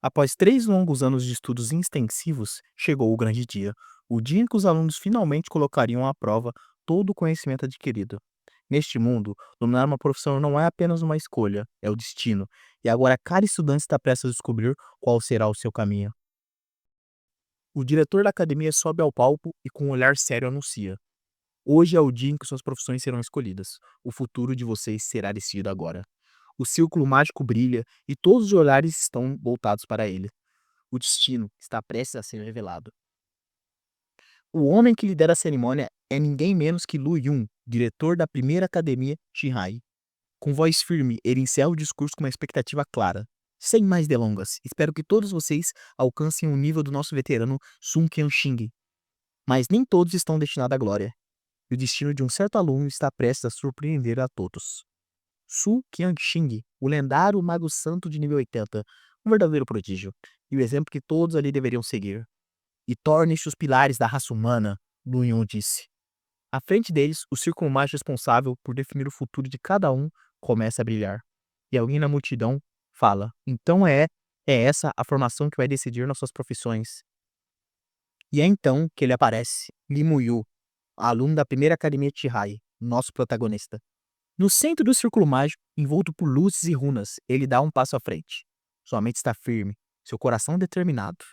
Após 3 longos anos de estudos extensivos, chegou o grande dia. O dia em que os alunos finalmente colocariam à prova todo o conhecimento adquirido. Neste mundo, dominar uma profissão não é apenas uma escolha, é o destino. E agora cada estudante está prestes a descobrir qual será o seu caminho. O diretor da academia sobe ao palco e, com um olhar sério, anuncia: Hoje é o dia em que suas profissões serão escolhidas. O futuro de vocês será decidido agora. O círculo mágico brilha e todos os olhares estão voltados para ele. O destino está prestes a ser revelado. O homem que lidera a cerimônia é ninguém menos que Lu Yun, diretor da primeira academia Shinhai. Com voz firme, ele encerra o discurso com uma expectativa clara. Sem mais delongas, espero que todos vocês alcancem o nível do nosso veterano Sun Qianxing. Mas nem todos estão destinados à glória. E o destino de um certo aluno está prestes a surpreender a todos. Su Qianxing, o lendário mago santo de nível 80, um verdadeiro prodígio, e o exemplo que todos ali deveriam seguir. E torne-se os pilares da raça humana, Lu Yun disse. À frente deles, o círculo mais responsável por definir o futuro de cada um começa a brilhar. E alguém na multidão fala: Então é essa a formação que vai decidir nossas profissões. E é então que ele aparece, Li Muyu, aluno da primeira academia Chihai, nosso protagonista. No centro do círculo mágico, envolto por luzes e runas, ele dá um passo à frente. Sua mente está firme, seu coração determinado.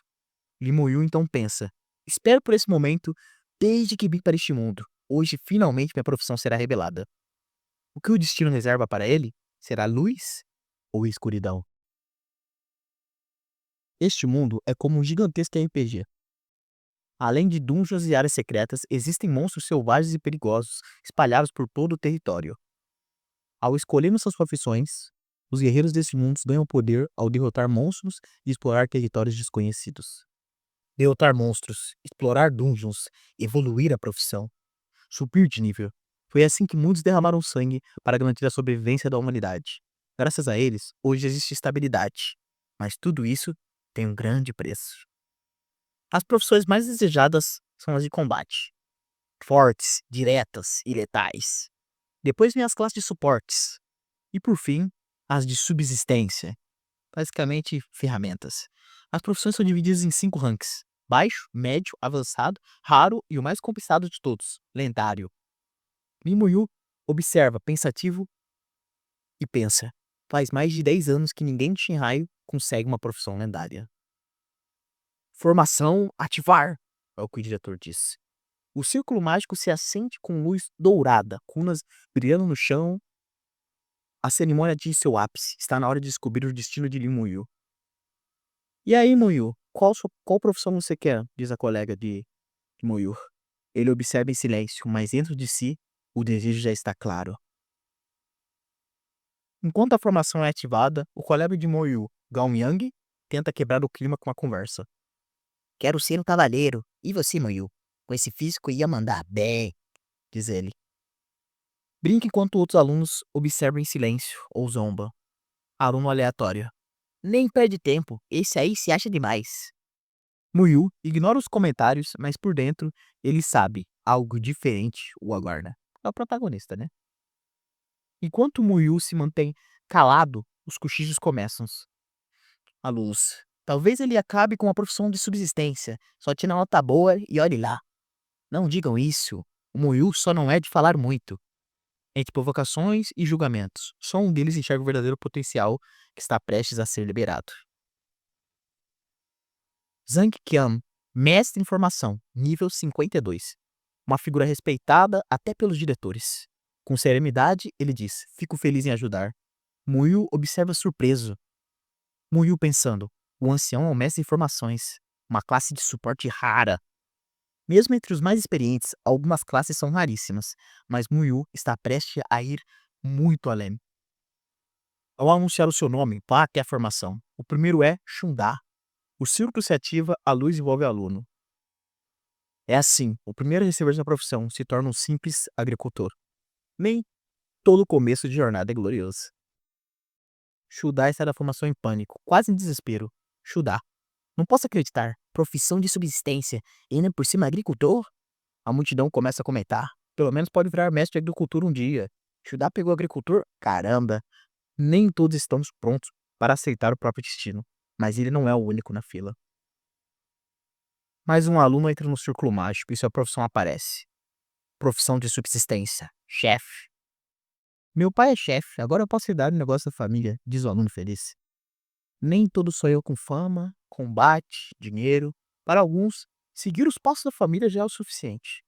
Limoyu então pensa: Espero por esse momento desde que vim para este mundo. Hoje finalmente minha profissão será revelada. O que o destino reserva para ele? Será luz ou escuridão? Este mundo é como um gigantesco RPG. Além de dungeons e áreas secretas, existem monstros selvagens e perigosos espalhados por todo o território. Ao escolhermos suas profissões, os guerreiros deste mundo ganham poder ao derrotar monstros e explorar territórios desconhecidos. Derrotar monstros, explorar dungeons, evoluir a profissão, subir de nível. Foi assim que muitos derramaram sangue para garantir a sobrevivência da humanidade. Graças a eles, hoje existe estabilidade. Mas tudo isso tem um grande preço. As profissões mais desejadas são as de combate. Fortes, diretas e letais. Depois vem as classes de suportes. E por fim, as de subsistência. Basicamente, ferramentas. As profissões são divididas em 5 ranks: baixo, médio, avançado, raro e o mais cobiçado de todos, lendário. Mimuyu observa, pensativo, e pensa: faz mais de 10 anos que ninguém de Shinrai consegue uma profissão lendária. Formação ativar, é o que o diretor disse. O círculo mágico se acende com luz dourada, runas brilhando no chão. A cerimônia atinge seu ápice. Está na hora de descobrir o destino de Limuyu. E aí, Muyu, qual profissão você quer? Diz a colega de Muyu. Ele observa em silêncio, mas dentro de si, o desejo já está claro. Enquanto a formação é ativada, o colega de Muyu, Gao Yang, tenta quebrar o clima com uma conversa. Quero ser um cavaleiro. E você, Muyu? Com esse físico ia mandar bem, diz ele. Brinca enquanto outros alunos observam em silêncio ou zomba. Aluno aleatório. Nem perde tempo, esse aí se acha demais. Muyu ignora os comentários, mas por dentro ele sabe algo diferente o aguarda. É o protagonista, né? Enquanto Muyu se mantém calado, os cochichos começam. A luz. Talvez ele acabe com a profissão de subsistência. Só tira nota boa e olhe lá. Não digam isso. O Muyu só não é de falar muito. Entre provocações e julgamentos, só um deles enxerga o verdadeiro potencial que está prestes a ser liberado. Zhang Qian, mestre em formação, nível 52. Uma figura respeitada até pelos diretores. Com serenidade, ele diz: Fico feliz em ajudar. Muyu observa surpreso. Muyu pensando: O ancião é um mestre em formações. Uma classe de suporte rara. Mesmo entre os mais experientes, algumas classes são raríssimas, mas Muyu está prestes a ir muito além. Ao anunciar o seu nome, vá até a formação. O primeiro é Shunda. O círculo se ativa, a luz envolve o aluno. É assim, o primeiro a receber sua profissão se torna um simples agricultor. Nem todo começo de jornada é glorioso. Shudai sai da formação em pânico, quase em desespero. Shudá. Não posso acreditar. Profissão de subsistência. E ainda por cima agricultor? A multidão começa a comentar. Pelo menos pode virar mestre de agricultura um dia. Shudá pegou agricultor? Caramba. Nem todos estamos prontos para aceitar o próprio destino. Mas ele não é o único na fila. Mais um aluno entra no círculo mágico e sua profissão aparece. Profissão de subsistência. Chefe. Meu pai é chefe, agora eu posso herdar o negócio da família, diz o aluno feliz. Nem todo sonhou com fama, combate, dinheiro. Para alguns, seguir os passos da família já é o suficiente.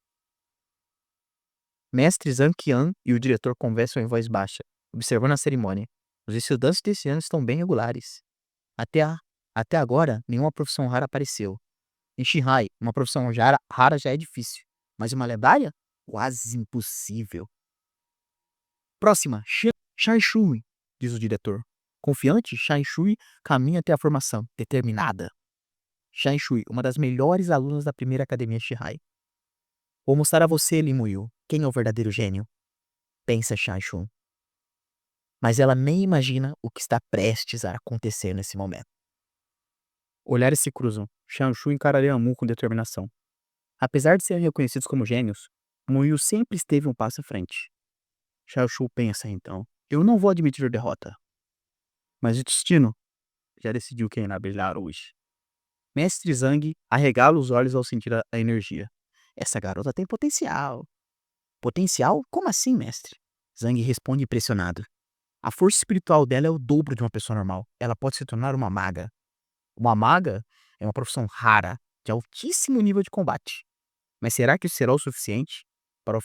Mestre Zhang Qian e o diretor conversam em voz baixa, observando a cerimônia. Os estudantes desse ano estão bem regulares. Até, a- até agora, nenhuma profissão rara apareceu. Em Shanghai, uma profissão rara já é difícil. Mas uma lendária? Quase impossível. Próxima, Shai Shui, diz o diretor. Confiante, Shai Shui caminha até a formação, determinada. Shai Shui, uma das melhores alunas da primeira academia Shihai. Vou mostrar a você, Lin Muyu, quem é o verdadeiro gênio, pensa Shai Shui. Mas ela nem imagina o que está prestes a acontecer nesse momento. Olhares se cruzam. Shai Shui encara Lian Mu com determinação. Apesar de serem reconhecidos como gênios, Muyu sempre esteve um passo à frente. Shai Shui pensa então, eu não vou admitir derrota. Mas o destino já decidiu quem irá brilhar hoje. Mestre Zhang arregala os olhos ao sentir a energia. Essa garota tem potencial. Potencial? Como assim, mestre? Zhang responde impressionado. A força espiritual dela é o dobro de uma pessoa normal. Ela pode se tornar uma maga. Uma maga é uma profissão rara, de altíssimo nível de combate. Mas será que isso será o suficiente para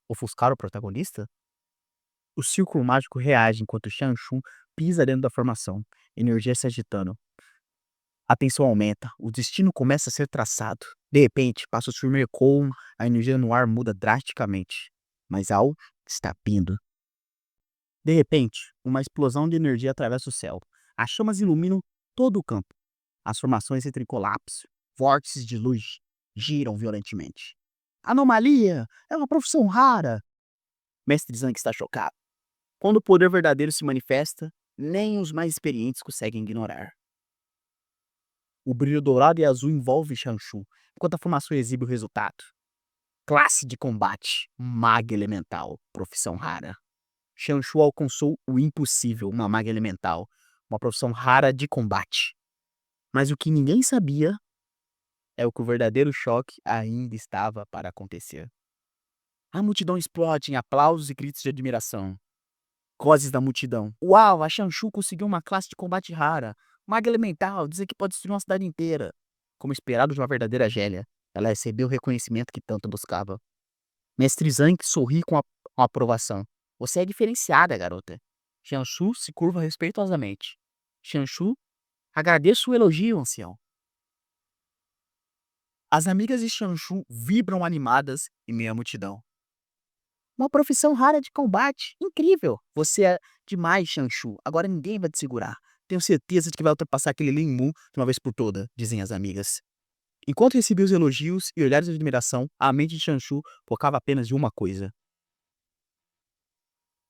ofuscar o protagonista? O círculo mágico reage enquanto Shang Chun pisa dentro da formação, energia se agitando. A tensão aumenta, o destino começa a ser traçado. De repente, passos firmes ecoam, a energia no ar muda drasticamente. Mas algo está vindo. De repente, uma explosão de energia atravessa o céu. As chamas iluminam todo o campo. As formações entram em colapso. Vórtices de luz giram violentamente. Anomalia! É uma profissão rara! Mestre Zhang está chocado. Quando o poder verdadeiro se manifesta, nem os mais experientes conseguem ignorar. O brilho dourado e azul envolve Shanshu, enquanto a formação exibe o resultado. Classe de combate, maga elemental, profissão rara. Shanshu alcançou o impossível, uma maga elemental, uma profissão rara de combate. Mas o que ninguém sabia é o que o verdadeiro choque ainda estava para acontecer. A multidão explode em aplausos e gritos de admiração. Vozes da multidão. Uau, a Shanshu conseguiu uma classe de combate rara. Maga elemental, dizem que pode destruir uma cidade inteira. Como esperado de uma verdadeira Gélia, ela recebeu o reconhecimento que tanto buscava. Mestre Zhang sorri com aprovação. Você é diferenciada, garota. Shanshu se curva respeitosamente. Shanshu, agradeço o elogio, ancião. As amigas de Shanshu vibram animadas em meio à multidão. Uma profissão rara de combate. Incrível. Você é demais, Shanshu. Agora ninguém vai te segurar. Tenho certeza de que vai ultrapassar aquele Lin Mu de uma vez por toda, dizem as amigas. Enquanto recebia os elogios e olhares de admiração, a mente de Shanshu focava apenas em uma coisa.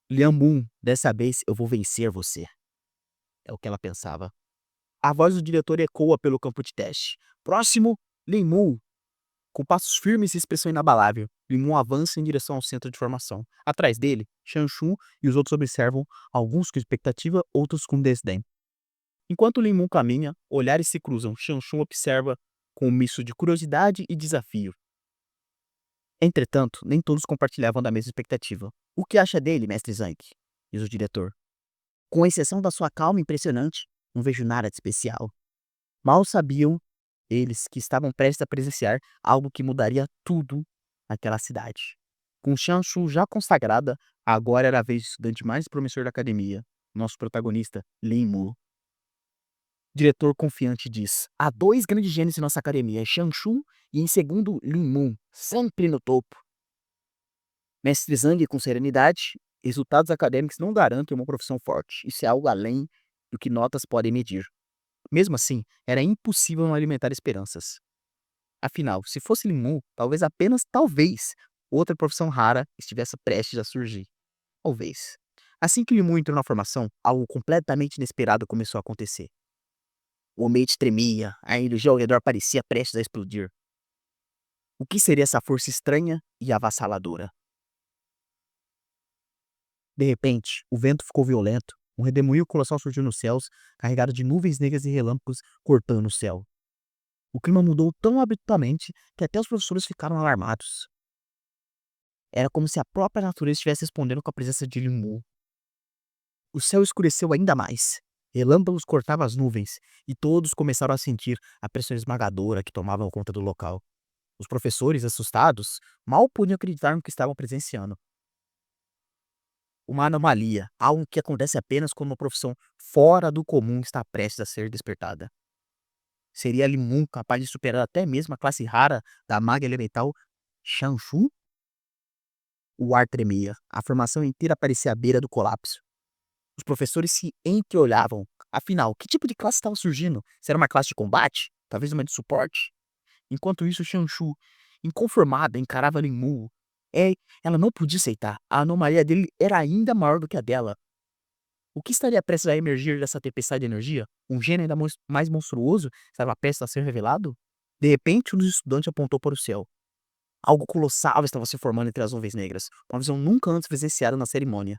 Lian Mu, dessa vez eu vou vencer você. É o que ela pensava. A voz do diretor ecoa pelo campo de teste. Próximo, Lin Mu. Com passos firmes e expressão inabalável, Lin Mu avança em direção ao centro de formação. Atrás dele, Shanshu e os outros observam, alguns com expectativa, outros com desdém. Enquanto Lin Mu caminha, olhares se cruzam. Shanshu observa com um misto de curiosidade e desafio. Entretanto, nem todos compartilhavam da mesma expectativa. O que acha dele, mestre Zhang? Diz o diretor. Com exceção da sua calma impressionante, não vejo nada de especial. Mal sabiam eles que estavam prestes a presenciar algo que mudaria tudo naquela cidade. Com Shanshu já consagrada, agora era a vez do estudante mais promissor da academia, nosso protagonista, Lin Mu. Diretor confiante diz: há dois grandes gênios em nossa academia, Shanshu e em segundo, Lin Mu, sempre no topo. Mestre Zhang, com serenidade, resultados acadêmicos não garantem uma profissão forte. Isso é algo além do que notas podem medir. Mesmo assim, era impossível não alimentar esperanças. Afinal, se fosse Lin Mu, talvez apenas talvez outra profissão rara estivesse prestes a surgir. Talvez. Assim que Lin Mu entrou na formação, algo completamente inesperado começou a acontecer. O ambiente tremia, a energia ao redor parecia prestes a explodir. O que seria essa força estranha e avassaladora? De repente, o vento ficou violento Um redemoinho colossal surgiu nos céus, carregado de nuvens negras e relâmpagos cortando o céu. O clima mudou tão abruptamente que até os professores ficaram alarmados. Era como se a própria natureza estivesse respondendo com a presença de Limu. O céu escureceu ainda mais. Relâmpagos cortavam as nuvens e todos começaram a sentir a pressão esmagadora que tomava conta do local. Os professores, assustados, mal podiam acreditar no que estavam presenciando. Uma anomalia, algo que acontece apenas quando uma profissão fora do comum está prestes a ser despertada. Seria Limun capaz de superar até mesmo a classe rara da maga elemental Shanshu? O ar tremia, a formação inteira parecia à beira do colapso. Os professores se entreolhavam. Afinal, que tipo de classe estava surgindo? Será uma classe de combate? Talvez uma de suporte? Enquanto isso, Shanshu, inconformada, encarava Linmu. É, ela não podia aceitar. A anomalia dele era ainda maior do que a dela. O que estaria prestes a emergir dessa tempestade de energia? Um gênio ainda mais monstruoso estava prestes a ser revelado? De repente, um dos estudantes apontou para o céu. Algo colossal estava se formando entre as nuvens negras, uma visão nunca antes presenciada na cerimônia.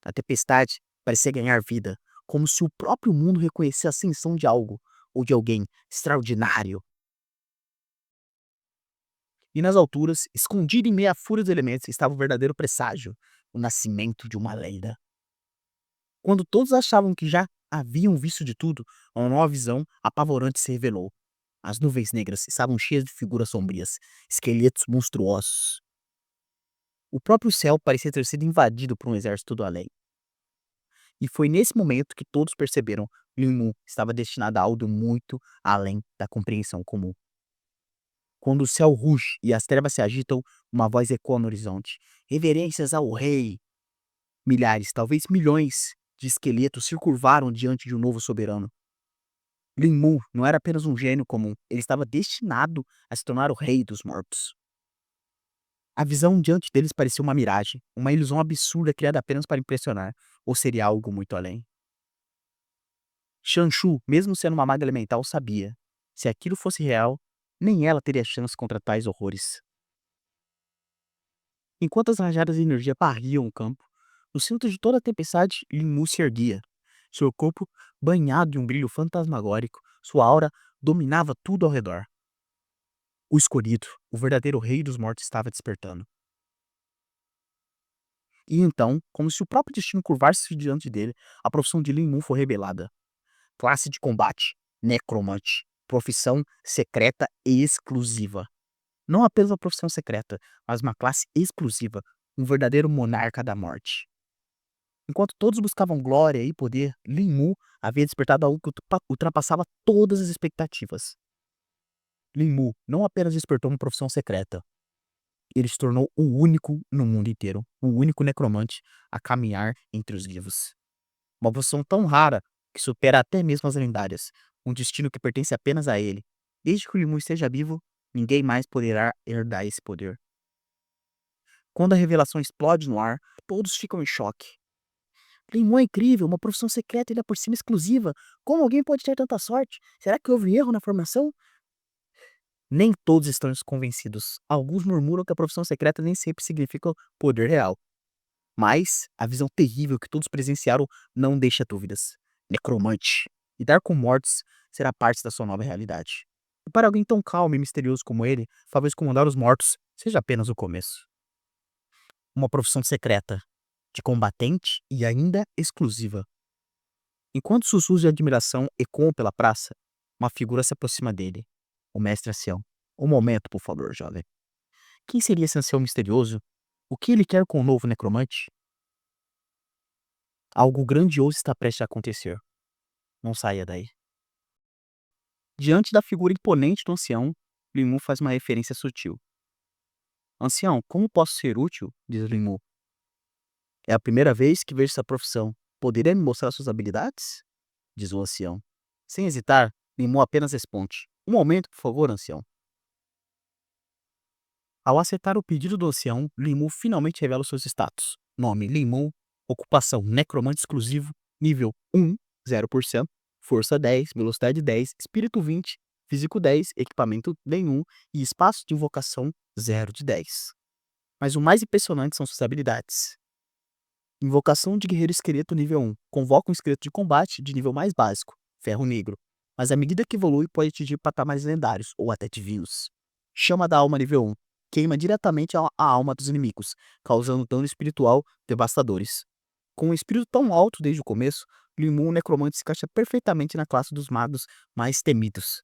A tempestade parecia ganhar vida, como se o próprio mundo reconhecesse a ascensão de algo, ou de alguém extraordinário. E nas alturas, escondido em meio à fúria dos elementos, estava o verdadeiro presságio, o nascimento de uma lenda. Quando todos achavam que já haviam visto de tudo, uma nova visão apavorante se revelou. As nuvens negras estavam cheias de figuras sombrias, esqueletos monstruosos. O próprio céu parecia ter sido invadido por um exército do além. E foi nesse momento que todos perceberam que Limu estava destinado a algo muito além da compreensão comum. Quando o céu ruge e as trevas se agitam, uma voz ecoa no horizonte. Reverências ao rei! Milhares, talvez milhões, de esqueletos se curvaram diante de um novo soberano. Limu não era apenas um gênio comum, ele estava destinado a se tornar o rei dos mortos. A visão diante deles parecia uma miragem, uma ilusão absurda criada apenas para impressionar, ou seria algo muito além. Shanshu, mesmo sendo uma maga elemental, sabia. Se aquilo fosse real, nem ela teria chance contra tais horrores. Enquanto as rajadas de energia varriam o campo, no centro de toda a tempestade, Limu se erguia. Seu corpo banhado de um brilho fantasmagórico, sua aura dominava tudo ao redor. O escolhido, o verdadeiro rei dos mortos, estava despertando. E então, como se o próprio destino curvasse diante dele, a profissão de Limu foi revelada. Classe de combate, necromante. Profissão secreta e exclusiva. Não apenas uma profissão secreta, mas uma classe exclusiva, um verdadeiro monarca da morte. Enquanto todos buscavam glória e poder, Lin Mu havia despertado algo que ultrapassava todas as expectativas. Lin Mu não apenas despertou uma profissão secreta, ele se tornou o único no mundo inteiro, o único necromante a caminhar entre os vivos. Uma profissão tão rara que supera até mesmo as lendárias, um destino que pertence apenas a ele. Desde que o Lin Mu esteja vivo, ninguém mais poderá herdar esse poder. Quando a revelação explode no ar, todos ficam em choque. Limão é incrível, uma profissão secreta e ainda por cima exclusiva. Como alguém pode ter tanta sorte? Será que houve erro na formação? Nem todos estão convencidos. Alguns murmuram que a profissão secreta nem sempre significa poder real. Mas a visão terrível que todos presenciaram não deixa dúvidas. Necromante. Lidar com mortos será parte da sua nova realidade. E para alguém tão calmo e misterioso como ele, talvez comandar os mortos seja apenas o começo. Uma profissão secreta, de combatente e ainda exclusiva. Enquanto sussurros de admiração ecoam pela praça, uma figura se aproxima dele. O mestre ancião. Um momento, por favor, jovem. Quem seria esse ancião misterioso? O que ele quer com o novo necromante? Algo grandioso está prestes a acontecer. Não saia daí. Diante da figura imponente do ancião, Limu faz uma referência sutil. Ancião, como posso ser útil? Diz Limu. É a primeira vez que vejo essa profissão. Poderia me mostrar suas habilidades? Diz o ancião. Sem hesitar, Limu apenas responde. Um momento, por favor, ancião. Ao aceitar o pedido do ancião, Limu finalmente revela os seus status. Nome Limu, ocupação necromante exclusivo, nível 1, 0%, força 10, velocidade 10, espírito 20, físico 10, equipamento nenhum e espaço de invocação 0 de 10. Mas o mais impressionante são suas habilidades. Invocação de guerreiro esqueleto nível 1. Convoca um esqueleto de combate de nível mais básico, ferro negro. Mas à medida que evolui, pode atingir patamares lendários ou até divinos. Chama da alma nível 1. Queima diretamente a alma dos inimigos, causando dano espiritual devastadores. Com um espírito tão alto desde o começo, Limu Necromante se encaixa perfeitamente na classe dos magos mais temidos.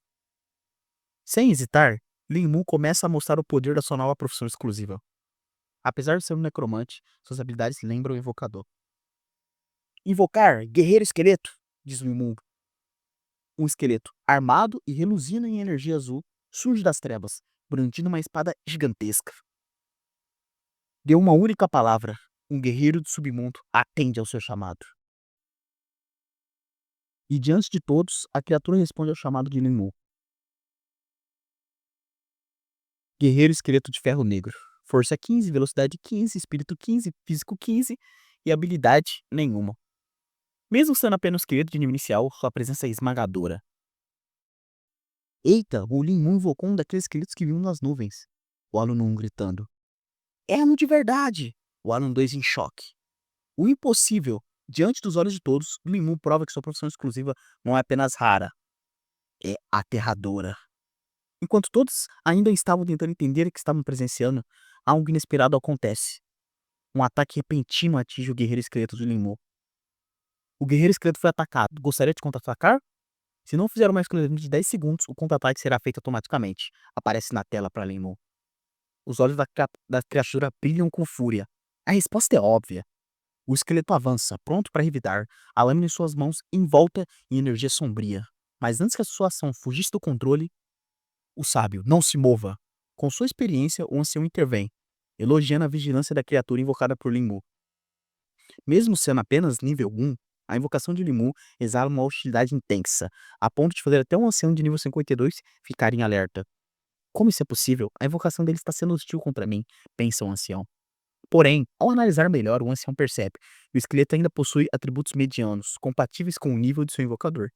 Sem hesitar, Limu começa a mostrar o poder da sua nova profissão exclusiva. Apesar de ser um necromante, suas habilidades lembram o invocador. Invocar guerreiro esqueleto, diz Limu. Um esqueleto armado e reluzindo em energia azul surge das trevas, brandindo uma espada gigantesca. Deu uma única palavra. Um guerreiro do submundo atende ao seu chamado. E diante de todos, a criatura responde ao chamado de Limu. Guerreiro esqueleto de ferro negro. Força 15, velocidade 15, espírito 15, físico 15 e habilidade nenhuma. Mesmo sendo apenas esqueleto de nível inicial, sua presença é esmagadora. Eita, o Limu invocou um daqueles esqueletos que viam nas nuvens. O aluno 1 gritando. É um de verdade! O aluno 2 em choque. O impossível. Diante dos olhos de todos, Limu prova que sua profissão exclusiva não é apenas rara, é aterradora. Enquanto todos ainda estavam tentando entender o que estavam presenciando, algo inesperado acontece. Um ataque repentino atinge o guerreiro esqueleto de Limu. O guerreiro esqueleto foi atacado. Gostaria de contra-atacar? Se não fizer uma exclusão de 10 segundos, o contra-ataque será feito automaticamente. Aparece na tela para Limu. Os olhos da criatura brilham com fúria. A resposta é óbvia. O esqueleto avança, pronto para revidar, a lâmina em suas mãos envolta em energia sombria. Mas antes que a sua ação fugisse do controle, o sábio, não se mova. Com sua experiência, o ancião intervém, elogiando a vigilância da criatura invocada por Limu. Mesmo sendo apenas nível 1, a invocação de Limu exala uma hostilidade intensa, a ponto de fazer até um ancião de nível 52 ficar em alerta. Como isso é possível? A invocação dele está sendo hostil contra mim, pensa o ancião. Porém, ao analisar melhor, o ancião percebe que o esqueleto ainda possui atributos medianos, compatíveis com o nível de seu invocador.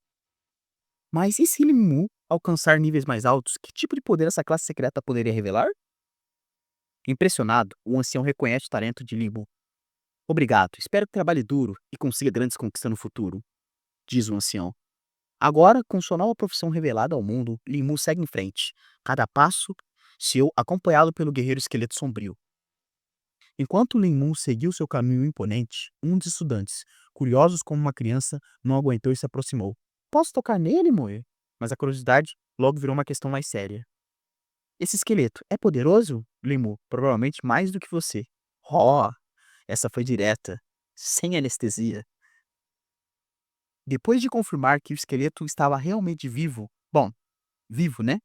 Mas e se Limu alcançar níveis mais altos, que tipo de poder essa classe secreta poderia revelar? Impressionado, o ancião reconhece o talento de Limu. Obrigado, espero que trabalhe duro e consiga grandes conquistas no futuro, diz o ancião. Agora, com sua nova profissão revelada ao mundo, Limu segue em frente, cada passo seu acompanhado pelo guerreiro esqueleto sombrio. Enquanto Limu seguiu seu caminho imponente, um dos estudantes, curiosos como uma criança, não aguentou e se aproximou. Posso tocar nele, Moe? Mas a curiosidade logo virou uma questão mais séria. Esse esqueleto é poderoso? Limu, provavelmente mais do que você. Oh, essa foi direta, sem anestesia. Depois de confirmar que o esqueleto estava realmente vivo, bom, vivo, né?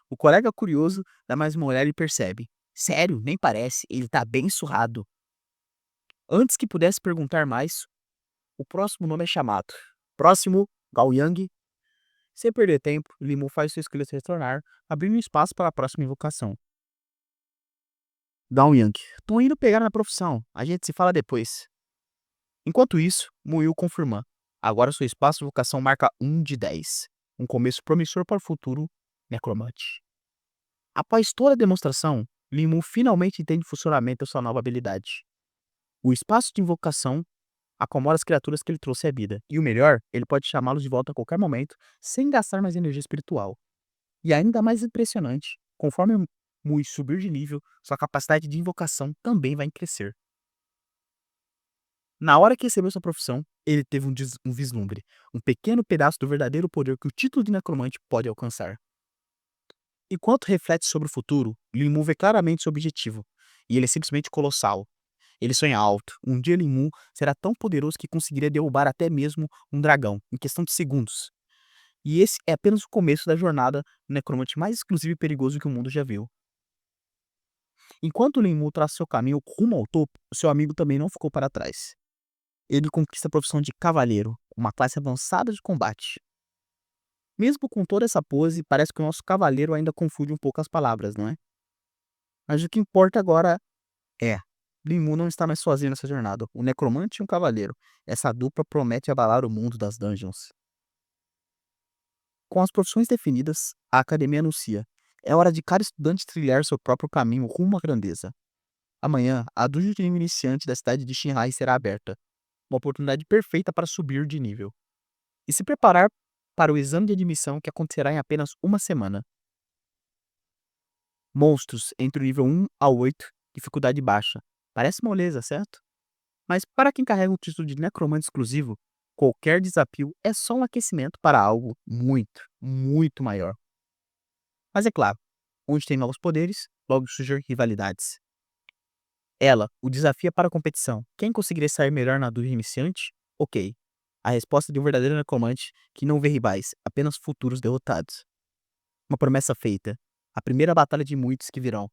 O colega curioso dá mais uma olhada e percebe. Sério, nem parece, ele tá bem surrado. Antes que pudesse perguntar mais, o próximo nome é chamado. Próximo, Gao Yang. Sem perder tempo, Limu faz seu esqueleto retornar, abrindo espaço para a próxima invocação. Gao Yang. Tô indo pegar na profissão, a gente se fala depois. Enquanto isso, Muil confirma. Agora seu espaço de vocação marca 1 de 10. Um começo promissor para o futuro necromante. Após toda a demonstração, Limu finalmente entende o funcionamento da sua nova habilidade. O espaço de invocação acomoda as criaturas que ele trouxe à vida. E o melhor, ele pode chamá-los de volta a qualquer momento, sem gastar mais energia espiritual. E ainda mais impressionante, conforme Mui subir de nível, sua capacidade de invocação também vai crescer. Na hora que recebeu sua profissão, ele teve um vislumbre, um pequeno pedaço do verdadeiro poder que o título de necromante pode alcançar. Enquanto reflete sobre o futuro, Limu vê claramente seu objetivo, e ele é simplesmente colossal. Ele sonha alto. Um dia Limu será tão poderoso que conseguiria derrubar até mesmo um dragão, em questão de segundos. E esse é apenas o começo da jornada do necromante mais exclusivo e perigoso que o mundo já viu. Enquanto Limu traça seu caminho rumo ao topo, seu amigo também não ficou para trás. Ele conquista a profissão de cavaleiro, uma classe avançada de combate. Mesmo com toda essa pose, parece que o nosso cavaleiro ainda confunde um pouco as palavras, não é? Mas o que importa agora é, Limu não está mais sozinho nessa jornada. O necromante e um cavaleiro. Essa dupla promete abalar o mundo das dungeons. Com as profissões definidas, a academia anuncia. É hora de cada estudante trilhar seu próprio caminho rumo à grandeza. Amanhã, a dungeon de nível iniciante da cidade de Shinrai será aberta. uma oportunidade perfeita para subir de nível e se preparar para o exame de admissão que acontecerá em apenas uma semana. Monstros entre o nível 1 ao 8, dificuldade baixa. Parece moleza, certo? Mas para quem carrega o título de necromante exclusivo, qualquer desafio é só um aquecimento para algo muito, muito maior. Mas é claro, onde tem novos poderes, logo surgem rivalidades. Ela, o desafio é para a competição. Quem conseguiria sair melhor na dúvida iniciante? Ok. A resposta de um verdadeiro necromante que não vê rivais, apenas futuros derrotados. Uma promessa feita. A primeira batalha de muitos que virão.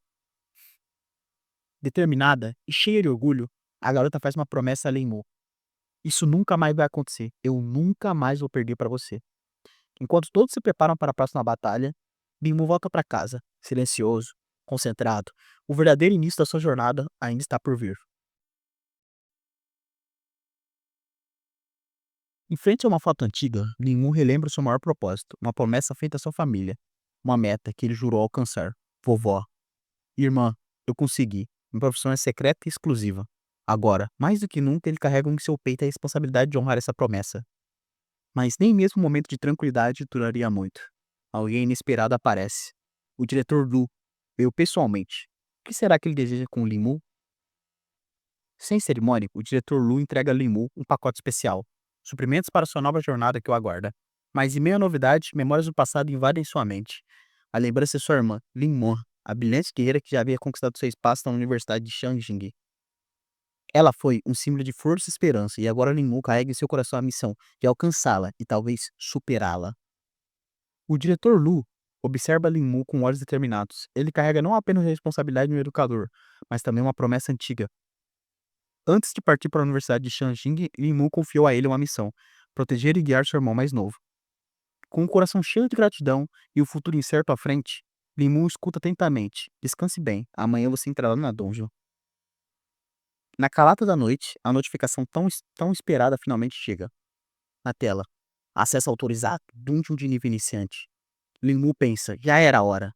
Determinada e cheia de orgulho, a garota faz uma promessa a Lenmu. Isso nunca mais vai acontecer. Eu nunca mais vou perder para você. Enquanto todos se preparam para a próxima batalha, Lenmu volta para casa, silencioso, concentrado. O verdadeiro início da sua jornada ainda está por vir. Em frente a uma foto antiga, Lenmu relembra o seu maior propósito, uma promessa feita à sua família, uma meta que ele jurou alcançar. Vovó, irmã, eu consegui. Minha profissão é secreta e exclusiva. Agora, mais do que nunca, ele carrega em seu peito a responsabilidade de honrar essa promessa. Mas nem mesmo um momento de tranquilidade duraria muito. Alguém inesperado aparece. O diretor Lu veio pessoalmente. O que será que ele deseja com Lenmu? Sem cerimônia, o diretor Lu entrega a Lenmu um pacote especial. Suprimentos para sua nova jornada que o aguarda. Mas em meio à novidade, memórias do passado invadem sua mente. A lembrança de sua irmã, Lin a brilhante guerreira que já havia conquistado seu espaço na Universidade de Xiangjing. Ela foi um símbolo de força e esperança, e agora Lin carrega em seu coração a missão de alcançá-la e talvez superá-la. O diretor Lu observa Lin com olhos determinados. Ele carrega não apenas a responsabilidade de um educador, mas também uma promessa antiga. Antes de partir para a Universidade de Xiangjing, Lin confiou a ele uma missão: proteger e guiar seu irmão mais novo. Com o coração cheio de gratidão e o futuro incerto à frente, Lin escuta atentamente. Descanse bem, amanhã você entrará na dungeon. Na calada da noite, a notificação tão esperada finalmente chega. Na tela, acesso autorizado, dungeon de nível iniciante. Lin pensa, já era a hora.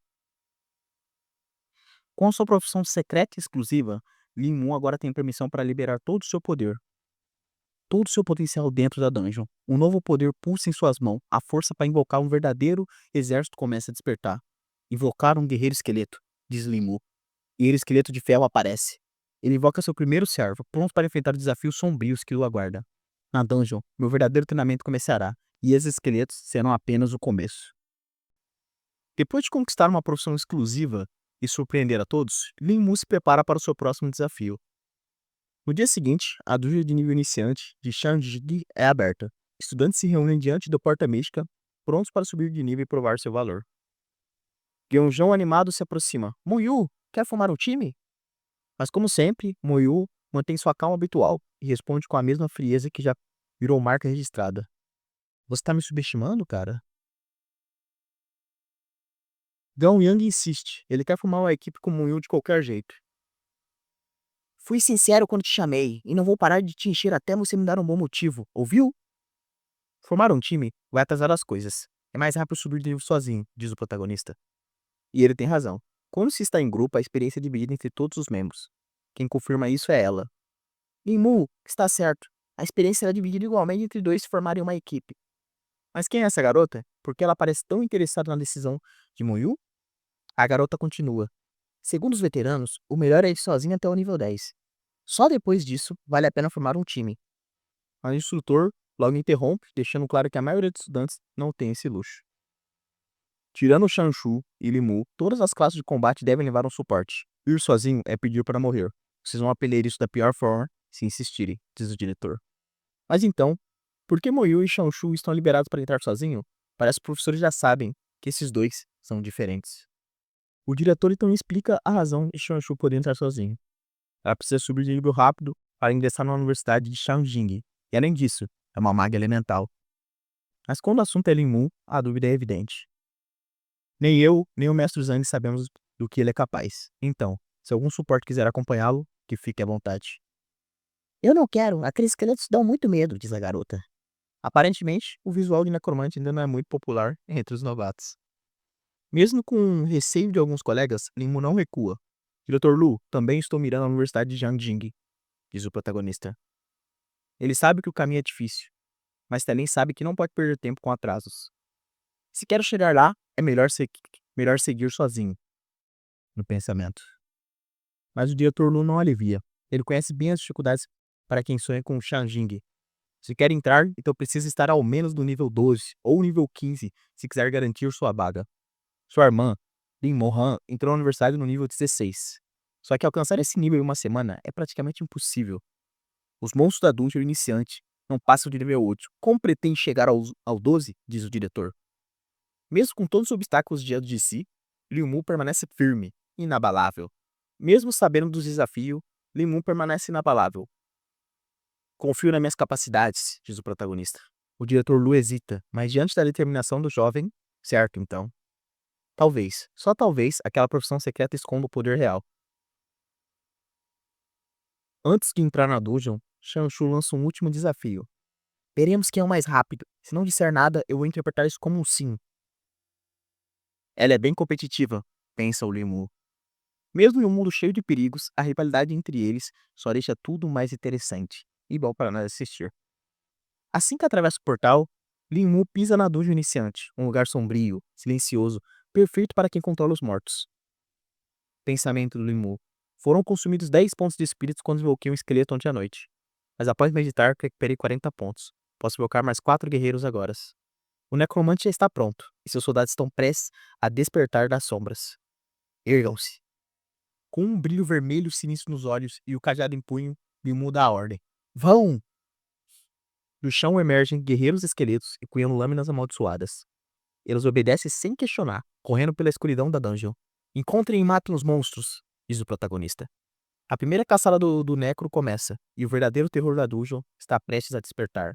Com a sua profissão secreta e exclusiva, Lin agora tem permissão para liberar todo o seu poder, todo o seu potencial dentro da dungeon. Um novo poder pulsa em suas mãos, a força para invocar um verdadeiro exército começa a despertar. Invocar um guerreiro esqueleto, diz Lin e ele esqueleto de ferro aparece. Ele invoca seu primeiro servo, pronto para enfrentar os desafios sombrios que o aguarda. Na dungeon, meu verdadeiro treinamento começará, e esses esqueletos serão apenas o começo. Depois de conquistar uma profissão exclusiva e surpreender a todos, Lin se prepara para o seu próximo desafio. No dia seguinte, a dungeon de nível iniciante de Xiangjing é aberta. Estudantes se reúnem diante da porta mística, prontos para subir de nível e provar seu valor. Gyeongjong animado se aproxima. Muyu, quer formar um time? Mas como sempre, Muyu mantém sua calma habitual e responde com a mesma frieza que já virou marca registrada. Você tá me subestimando, cara? Gao Yang insiste. Ele quer formar uma equipe com Muyu de qualquer jeito. Fui sincero quando te chamei, e não vou parar de te encher até você me dar um bom motivo, ouviu? Formar um time vai atrasar as coisas. É mais rápido subir de nível sozinho, diz o protagonista. E ele tem razão. Quando se está em grupo, a experiência é dividida entre todos os membros. Quem confirma isso é ela. Linmu, está certo. A experiência será dividida igualmente entre dois se formarem uma equipe. Mas quem é essa garota? Por que ela parece tão interessada na decisão de Muyu? A garota continua. Segundo os veteranos, o melhor é ir sozinho até o nível 10. Só depois disso, vale a pena formar um time. O instrutor logo interrompe, deixando claro que a maioria dos estudantes não tem esse luxo. Tirando Shanshu e Limu, todas as classes de combate devem levar um suporte. Ir sozinho é pedir para morrer. Vocês vão apelar isso da pior forma se insistirem, diz o diretor. Mas então, por que Moyu e Shanshu estão liberados para entrar sozinho? Parece que os professores já sabem que esses dois são diferentes. O diretor então explica a razão de Shanshu poder entrar sozinho. Ela precisa subir de nível rápido para ingressar na Universidade de Xiangjing. E além disso, é uma maga elemental. Mas quando o assunto é Linmu, a dúvida é evidente. Nem eu, nem o Mestre Zhang sabemos do que ele é capaz. Então, se algum suporte quiser acompanhá-lo, que fique à vontade. Eu não quero, aqueles esqueletos dão muito medo, diz a garota. Aparentemente, o visual de necromante ainda não é muito popular entre os novatos. Mesmo com receio de alguns colegas, Linmu não recua. Diretor Lu, também estou mirando a Universidade de Jiangjing, diz o protagonista. Ele sabe que o caminho é difícil, mas também sabe que não pode perder tempo com atrasos. Se quero chegar lá, é melhor seguir sozinho, no pensamento. Mas o diretor Lu não alivia. Ele conhece bem as dificuldades para quem sonha com o Shanjing. Se quer entrar, então precisa estar ao menos no nível 12 ou nível 15 se quiser garantir sua vaga. Sua irmã, Lin Mohan, entrou no aniversário no nível 16. Só que alcançar esse nível em uma semana é praticamente impossível. Os monstros da Dungeon iniciante não passam de nível 8. Como pretende chegar ao 12? Diz o diretor. Mesmo com todos os obstáculos diante de si, Liu Mu permanece firme, inabalável. Mesmo sabendo dos desafios, Liu Mu permanece inabalável. Confio nas minhas capacidades, diz o protagonista. O diretor Lu hesita, mas diante da determinação do jovem, certo então. Talvez, só talvez, aquela profissão secreta esconda o poder real. Antes de entrar na dungeon, Shanshu lança um último desafio. Veremos quem é o mais rápido. Se não disser nada, eu vou interpretar isso como um sim. Ela é bem competitiva, pensa o Limu. Mesmo em um mundo cheio de perigos, a rivalidade entre eles só deixa tudo mais interessante e bom para nós assistir. Assim que atravessa o portal, Limu pisa na dungeon iniciante, um lugar sombrio, silencioso, perfeito para quem controla os mortos. Pensamento do Limu. Foram consumidos 10 pontos de espírito quando invoquei um esqueleto ontem à noite. Mas após meditar, recuperei 40 pontos. Posso invocar mais 4 guerreiros agora. O necromante já está pronto, e seus soldados estão prestes a despertar das sombras. Ergam-se. Com um brilho vermelho sinistro nos olhos e o cajado em punho, Limu dá a ordem. Vão! Do chão emergem guerreiros esqueletos e cunhando lâminas amaldiçoadas. Eles obedecem sem questionar, correndo pela escuridão da dungeon. Encontrem e matem os monstros, diz o protagonista. A primeira caçada do Necro começa, e o verdadeiro terror da dungeon está prestes a despertar.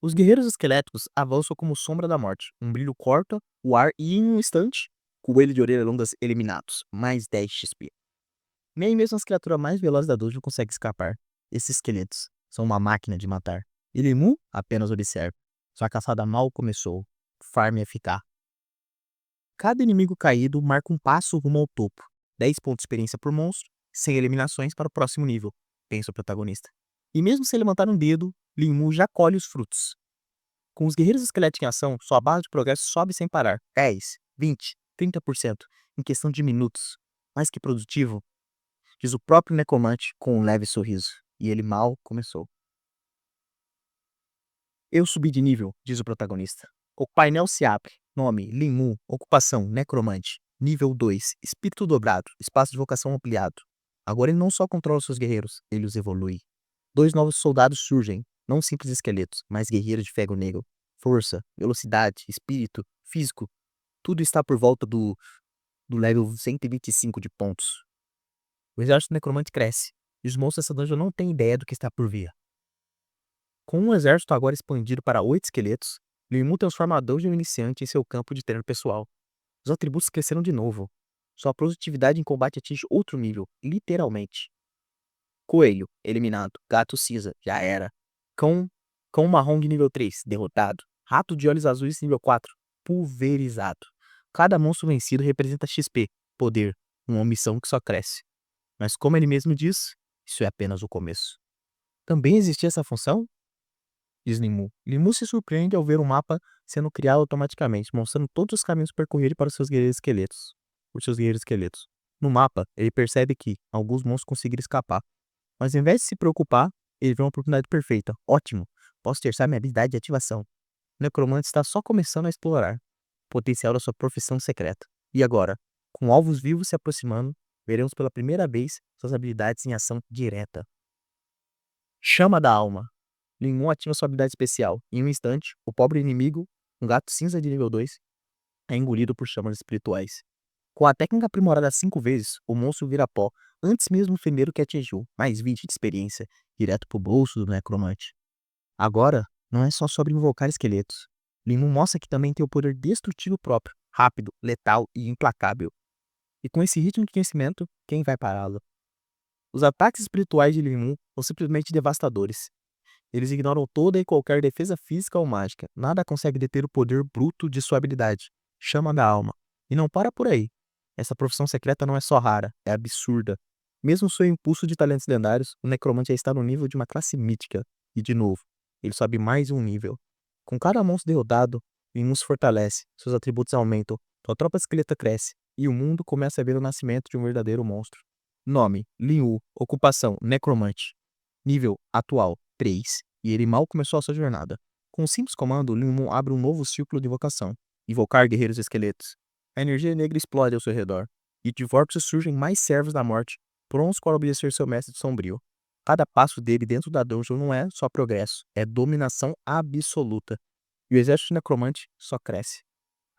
Os guerreiros esqueléticos avançam como sombra da morte. Um brilho corta o ar e, em um instante, coelho de orelhas longas eliminados. Mais 10 XP. Nem mesmo as criaturas mais velozes da dungeon conseguem escapar. Esses esqueletos são uma máquina de matar. E Limu apenas observa. Sua caçada mal começou. Farm é ficar. Cada inimigo caído marca um passo rumo ao topo. 10 pontos de experiência por monstro, sem eliminações para o próximo nível, pensa o protagonista. E mesmo sem levantar um dedo, Limu já colhe os frutos. Com os guerreiros esqueléticos em ação, sua base de progresso sobe sem parar. 10, 20, 30% em questão de minutos. Mais que produtivo, diz o próprio necromante com um leve sorriso. E ele mal começou. Eu subi de nível, diz o protagonista. O painel se abre. Nome, Limu. Ocupação, necromante. Nível 2, espírito dobrado, espaço de vocação ampliado. Agora ele não só controla seus guerreiros, ele os evolui. 2 novos soldados surgem, não simples esqueletos, mas guerreiros de ferro negro. Força, velocidade, espírito, físico, tudo está por volta do level 125 de pontos. O exército necromante cresce, e os monstros dessa dungeon não têm ideia do que está por vir. Com um exército agora expandido para 8 esqueletos, Limu transforma a dungeon iniciante em seu campo de treino pessoal. Os atributos cresceram de novo. Sua produtividade em combate atinge outro nível, literalmente. Coelho, eliminado. Gato cinza, já era. Cão marrom de nível 3, derrotado. Rato de olhos azuis nível 4, pulverizado. Cada monstro vencido representa XP, poder, uma missão que só cresce. Mas como ele mesmo diz, isso é apenas o começo. Também existia essa função? Diz Limu. Limu se surpreende ao ver o mapa sendo criado automaticamente, mostrando todos os caminhos percorridos para os seus guerreiros esqueletos. No mapa, ele percebe que alguns monstros conseguiram escapar. Mas ao invés de se preocupar, ele vê uma oportunidade perfeita. Ótimo, posso testar minha habilidade de ativação. O necromante está só começando a explorar o potencial da sua profissão secreta. E agora, com alvos vivos se aproximando, veremos pela primeira vez suas habilidades em ação direta. Chama da alma. Limu ativa sua habilidade especial. Em um instante, o pobre inimigo, um gato cinza de nível 2, é engolido por chamas espirituais. Com a técnica aprimorada 5 vezes, o monstro vira pó antes mesmo do primeiro que atingiu, mais 20 de experiência, direto pro bolso do necromante. Agora, não é só sobre invocar esqueletos. Limu mostra que também tem o poder destrutivo próprio, rápido, letal e implacável. E com esse ritmo de conhecimento, quem vai pará-lo? Os ataques espirituais de Limu são simplesmente devastadores. Eles ignoram toda e qualquer defesa física ou mágica. Nada consegue deter o poder bruto de sua habilidade. Chama da alma. E não para por aí. Essa profissão secreta não é só rara, é absurda. Mesmo sob o impulso de talentos lendários, o necromante já está no nível de uma classe mítica. E de novo, ele sobe mais um nível. Com cada monstro derrotado, Lin se fortalece, seus atributos aumentam, sua tropa esqueleta cresce, e o mundo começa a ver o nascimento de um verdadeiro monstro. Nome: Lin Wu, ocupação: Necromante. Nível atual: 3, e ele mal começou a sua jornada. Com um simples comando, Lin Wu abre um novo ciclo de invocação. Invocar guerreiros esqueletos. A energia negra explode ao seu redor, e de vórtices surgem mais servos da morte, prontos para obedecer seu mestre sombrio. Cada passo dele dentro da dungeon não é só progresso, é dominação absoluta. E o exército necromante só cresce.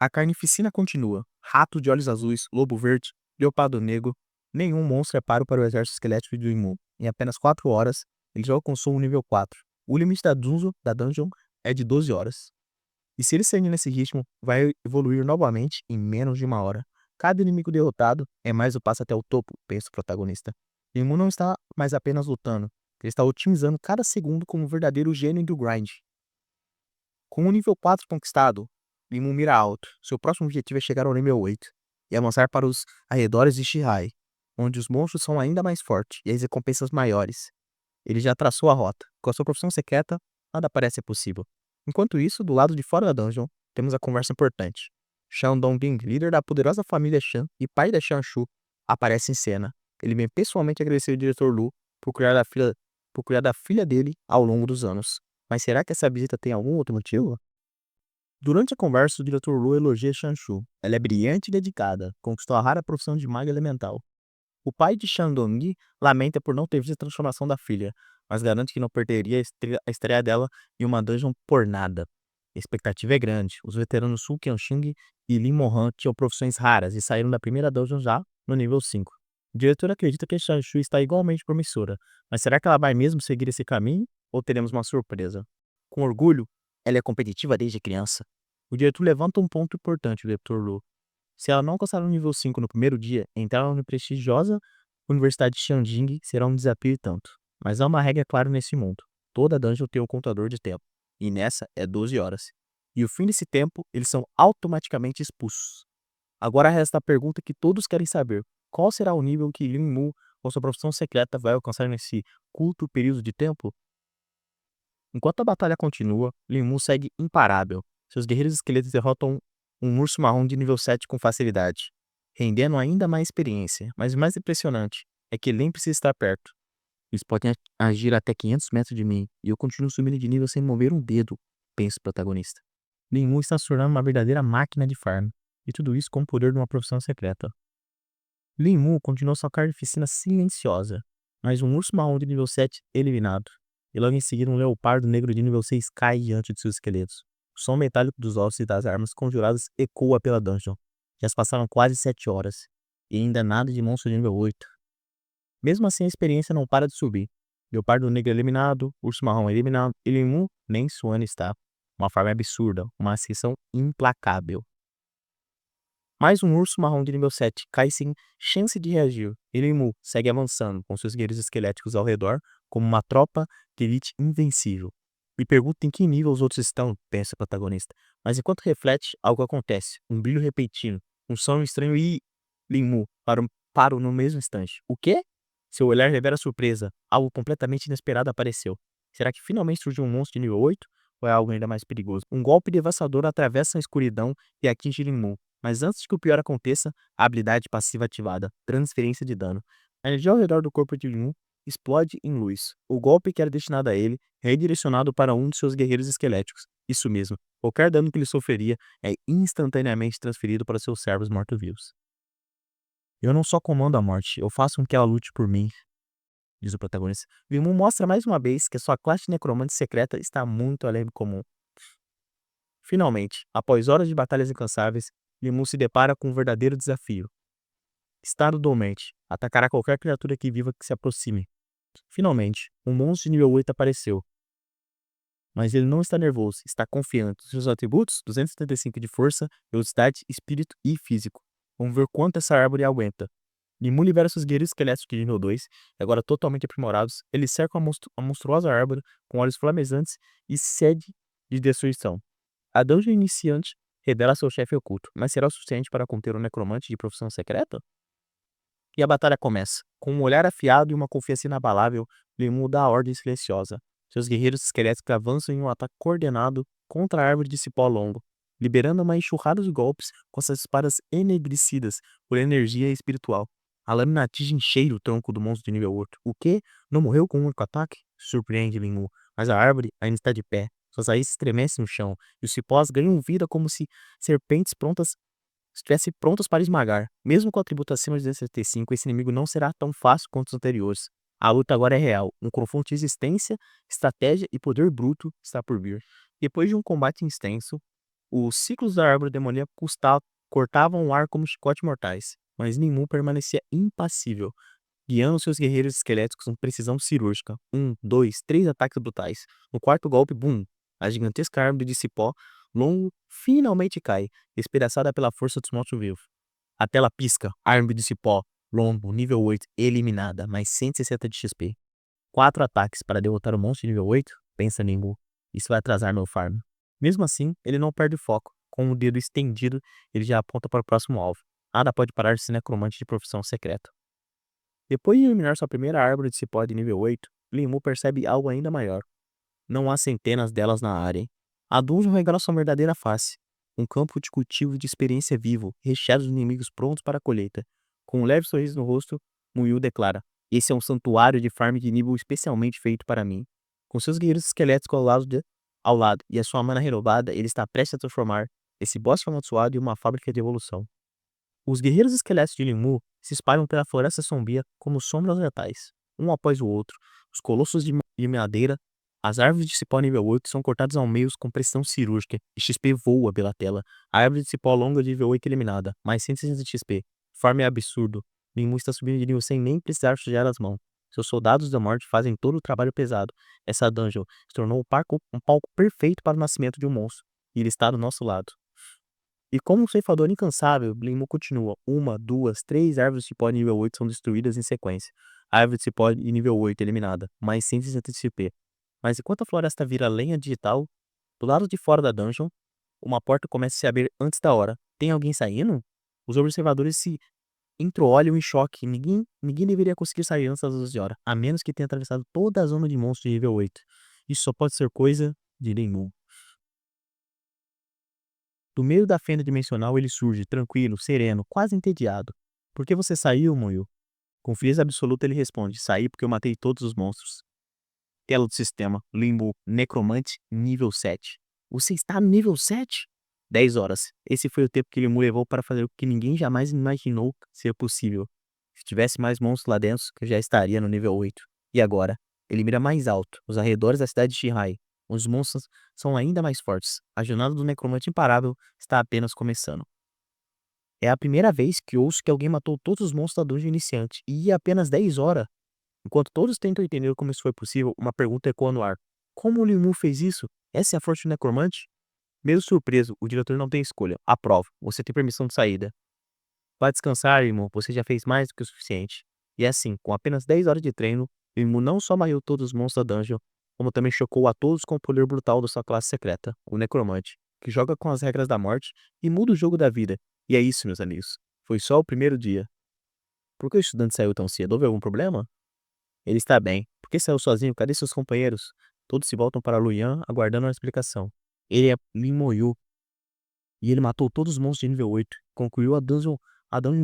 A carnificina continua. Rato de olhos azuis, lobo verde, leopardo negro. Nenhum monstro é páreo para o exército esquelético de Imu. Em apenas 4 horas, ele já alcançou o nível 4. O limite da dungeon é de 12 horas. E se ele seguir nesse ritmo, vai evoluir novamente em menos de 1 hora. Cada inimigo derrotado é mais um passo até o topo, pensa o protagonista. Imu não está mais apenas lutando, ele está otimizando cada segundo como um verdadeiro gênio do grind. Com o nível 4 conquistado, Imu mira alto. Seu próximo objetivo é chegar ao nível 8 e avançar para os arredores de Shihai, onde os monstros são ainda mais fortes e as recompensas maiores. Ele já traçou a rota. Com a sua profissão secreta, nada parece possível. Enquanto isso, do lado de fora da dungeon, temos a conversa importante. Shan Dongbing, líder da poderosa família Shan e pai da Shanshu, aparece em cena. Ele vem pessoalmente agradecer o diretor Lu por cuidar da filha dele ao longo dos anos. Mas será que essa visita tem algum outro motivo? Durante a conversa, o diretor Lu elogia Shanshu. Ela é brilhante e dedicada, conquistou a rara profissão de maga elemental. O pai de Shandong lamenta por não ter visto a transformação da filha, mas garante que não perderia a estreia dela em uma dungeon por nada. A expectativa é grande. Os veteranos Su Qianxing e Lin Mohan tinham profissões raras e saíram da primeira dungeon já no nível 5. O diretor acredita que Shanshu está igualmente promissora, mas será que ela vai mesmo seguir esse caminho ou teremos uma surpresa? Com orgulho, ela é competitiva desde criança. O diretor levanta um ponto importante, o diretor Lu. Se ela não alcançar o nível 5 no primeiro dia, entrar na prestigiosa Universidade de Xianjing será um desafio e tanto. Mas há uma regra clara nesse mundo. Toda dungeon tem um contador de tempo. E nessa é 12 horas. E ao fim desse tempo, eles são automaticamente expulsos. Agora resta a pergunta que todos querem saber. Qual será o nível que Lin Mu, com sua profissão secreta, vai alcançar nesse curto período de tempo? Enquanto a batalha continua, Lin Mu segue imparável. Seus guerreiros esqueletos derrotam um urso marrom de nível 7 com facilidade, rendendo ainda mais experiência. Mas o mais impressionante é que ele nem precisa estar perto. Eles podem agir até 500 metros de mim, e eu continuo subindo de nível sem mover um dedo, pensa o protagonista. Lin Mu está se tornando uma verdadeira máquina de farm, e tudo isso com o poder de uma profissão secreta. Lin Mu continua sua carnificina silenciosa, mas um urso marrom de nível 7 eliminado. E logo em seguida um leopardo negro de nível 6 cai diante de seus esqueletos. O som metálico dos ossos e das armas conjuradas ecoa pela dungeon. Já se passaram quase 7 horas, e ainda nada de monstro de nível 8. Mesmo assim a experiência não para de subir. Leopardo negro eliminado, urso marrom eliminado, e Lin Mu nem suando está. Uma forma absurda, uma ascensão implacável. Mais um urso marrom de nível 7 cai sem chance de reagir. Mu segue avançando, com seus guerreiros esqueléticos ao redor, como uma tropa de elite invencível. Me pergunta em que nível os outros estão, pensa o protagonista. Mas enquanto reflete, algo acontece. Um brilho repentino, um som estranho e Mu parou no mesmo instante. O quê? Seu olhar revela surpresa. Algo completamente inesperado apareceu. Será que finalmente surgiu um monstro de nível 8? Ou é algo ainda mais perigoso? Um golpe devastador atravessa a escuridão e atinge Mu. Mas antes que o pior aconteça, a habilidade passiva ativada, transferência de dano. A energia ao redor do corpo de Lin explode em luz. O golpe que era destinado a ele é redirecionado para um de seus guerreiros esqueléticos. Isso mesmo, qualquer dano que ele sofreria é instantaneamente transferido para seus servos mortos-vivos. Eu não só comando a morte, eu faço com que ela lute por mim, diz o protagonista. Lin mostra mais uma vez que a sua classe de necromante secreta está muito além do comum. Finalmente, após horas de batalhas incansáveis, Lin se depara com um verdadeiro desafio. Estado dormente. Atacará qualquer criatura que viva que se aproxime. Finalmente, um monstro de nível 8 apareceu. Mas ele não está nervoso, está confiante. Seus atributos, 275 de força, velocidade, espírito e físico. Vamos ver quanto essa árvore aguenta. Lin libera seus guerreiros esqueléticos de nível 2, agora totalmente aprimorados. Eles cercam a monstruosa árvore com olhos flamejantes e sede de destruição. A dungeon iniciante revela seu chefe oculto, mas será o suficiente para conter um necromante de profissão secreta? E a batalha começa. Com um olhar afiado e uma confiança inabalável, Lin dá a ordem silenciosa. Seus guerreiros esqueléticos avançam em um ataque coordenado contra a árvore de cipó longo, liberando uma enxurrada de golpes com suas espadas enegrecidas por energia espiritual. A lâmina atinge em cheio o tronco do monstro de nível 8. O quê? Não morreu com um único ataque? Surpreende Linmu, mas a árvore ainda está de pé. Suas raízes estremecem no chão, e os cipós ganham vida como se serpentes estivessem prontas para esmagar. Mesmo com o atributo acima de 75, esse inimigo não será tão fácil quanto os anteriores. A luta agora é real. Um confronto de resistência, estratégia e poder bruto está por vir. Depois de um combate extenso, os ciclos da árvore demoníaca cortavam o ar como chicotes mortais, mas Ninmu permanecia impassível, guiando seus guerreiros esqueléticos com precisão cirúrgica. Um, dois, três ataques brutais. No quarto golpe, bum! A gigantesca árvore de cipó longo finalmente cai, despedaçada pela força dos mortos-vivos. A tela pisca, árvore de cipó longo, nível 8, eliminada, mais 160 de XP. 4 ataques para derrotar o monstro de nível 8? Pensa Nimbu. Isso vai atrasar meu farm. Mesmo assim, ele não perde o foco. Com o dedo estendido, ele já aponta para o próximo alvo. Nada pode parar esse necromante de profissão secreta. Depois de eliminar sua primeira árvore de cipó de nível 8, Limu percebe algo ainda maior. Não há centenas delas na área, hein? A dungeon revela sua verdadeira face. Um campo de cultivo de experiência vivo, recheado de inimigos prontos para a colheita. Com um leve sorriso no rosto, Muyu declara: esse é um santuário de farm de nível especialmente feito para mim. Com seus guerreiros esqueléticos ao lado e a sua mana renovada, ele está prestes a transformar esse bosque amaldiçoado em uma fábrica de evolução. Os guerreiros esqueléticos de Limu se espalham pela floresta sombria como sombras letais, um após o outro. Os colossos de madeira, as árvores de cipó nível 8 são cortadas ao meio com precisão cirúrgica e XP voa pela tela. A árvore de cipó longa de nível 8 eliminada, mais 160 de XP. Farm é absurdo. Limu está subindo de nível sem nem precisar sujar as mãos. Seus soldados da morte fazem todo o trabalho pesado. Essa dungeon se tornou um palco perfeito para o nascimento de um monstro, e ele está do nosso lado. E como um ceifador incansável, Blimmo continua. Uma, duas, três árvores de cipó de nível 8 são destruídas em sequência. A árvore de cipó de nível 8 eliminada, mais 160 de CP. Mas enquanto a floresta vira lenha digital, do lado de fora da dungeon, uma porta começa a se abrir antes da hora. Tem alguém saindo? Os observadores se entreolham em choque. Ninguém deveria conseguir sair antes das 12 horas, a menos que tenha atravessado toda a zona de monstros de nível 8. Isso só pode ser coisa de Blimmo. Do meio da fenda dimensional ele surge, tranquilo, sereno, quase entediado. Por que você saiu, Moyo? Com frieza absoluta ele responde, saí porque eu matei todos os monstros. Tela do sistema, Limbo, Necromante, nível 7. Você está no nível 7? 10 horas. Esse foi o tempo que Limbo levou para fazer o que ninguém jamais imaginou ser possível. Se tivesse mais monstros lá dentro, eu já estaria no nível 8. E agora? Ele mira mais alto, os arredores da cidade de Shihai. Os monstros são ainda mais fortes. A jornada do necromante imparável está apenas começando. É a primeira vez que ouço que alguém matou todos os monstros da dungeon iniciante, e ia apenas 10 horas. Enquanto todos tentam entender como isso foi possível, uma pergunta ecoa no ar. Como o Liu fez isso? Essa é a força do necromante? Meio surpreso, o diretor não tem escolha. Aprovo. Você tem permissão de saída. Vá descansar, irmão. Você já fez mais do que o suficiente. E assim, com apenas 10 horas de treino, Limu não só marrou todos os monstros da dungeon, como também chocou a todos com o poder brutal da sua classe secreta, o Necromante, que joga com as regras da morte e muda o jogo da vida. E é isso, meus amigos. Foi só o primeiro dia. Por que o estudante saiu tão cedo? Houve algum problema? Ele está bem. Por que saiu sozinho? Cadê seus companheiros? Todos se voltam para Luyan, aguardando a explicação. Ele é Limoyu, e ele matou todos os monstros de nível 8. Concluiu a dungeon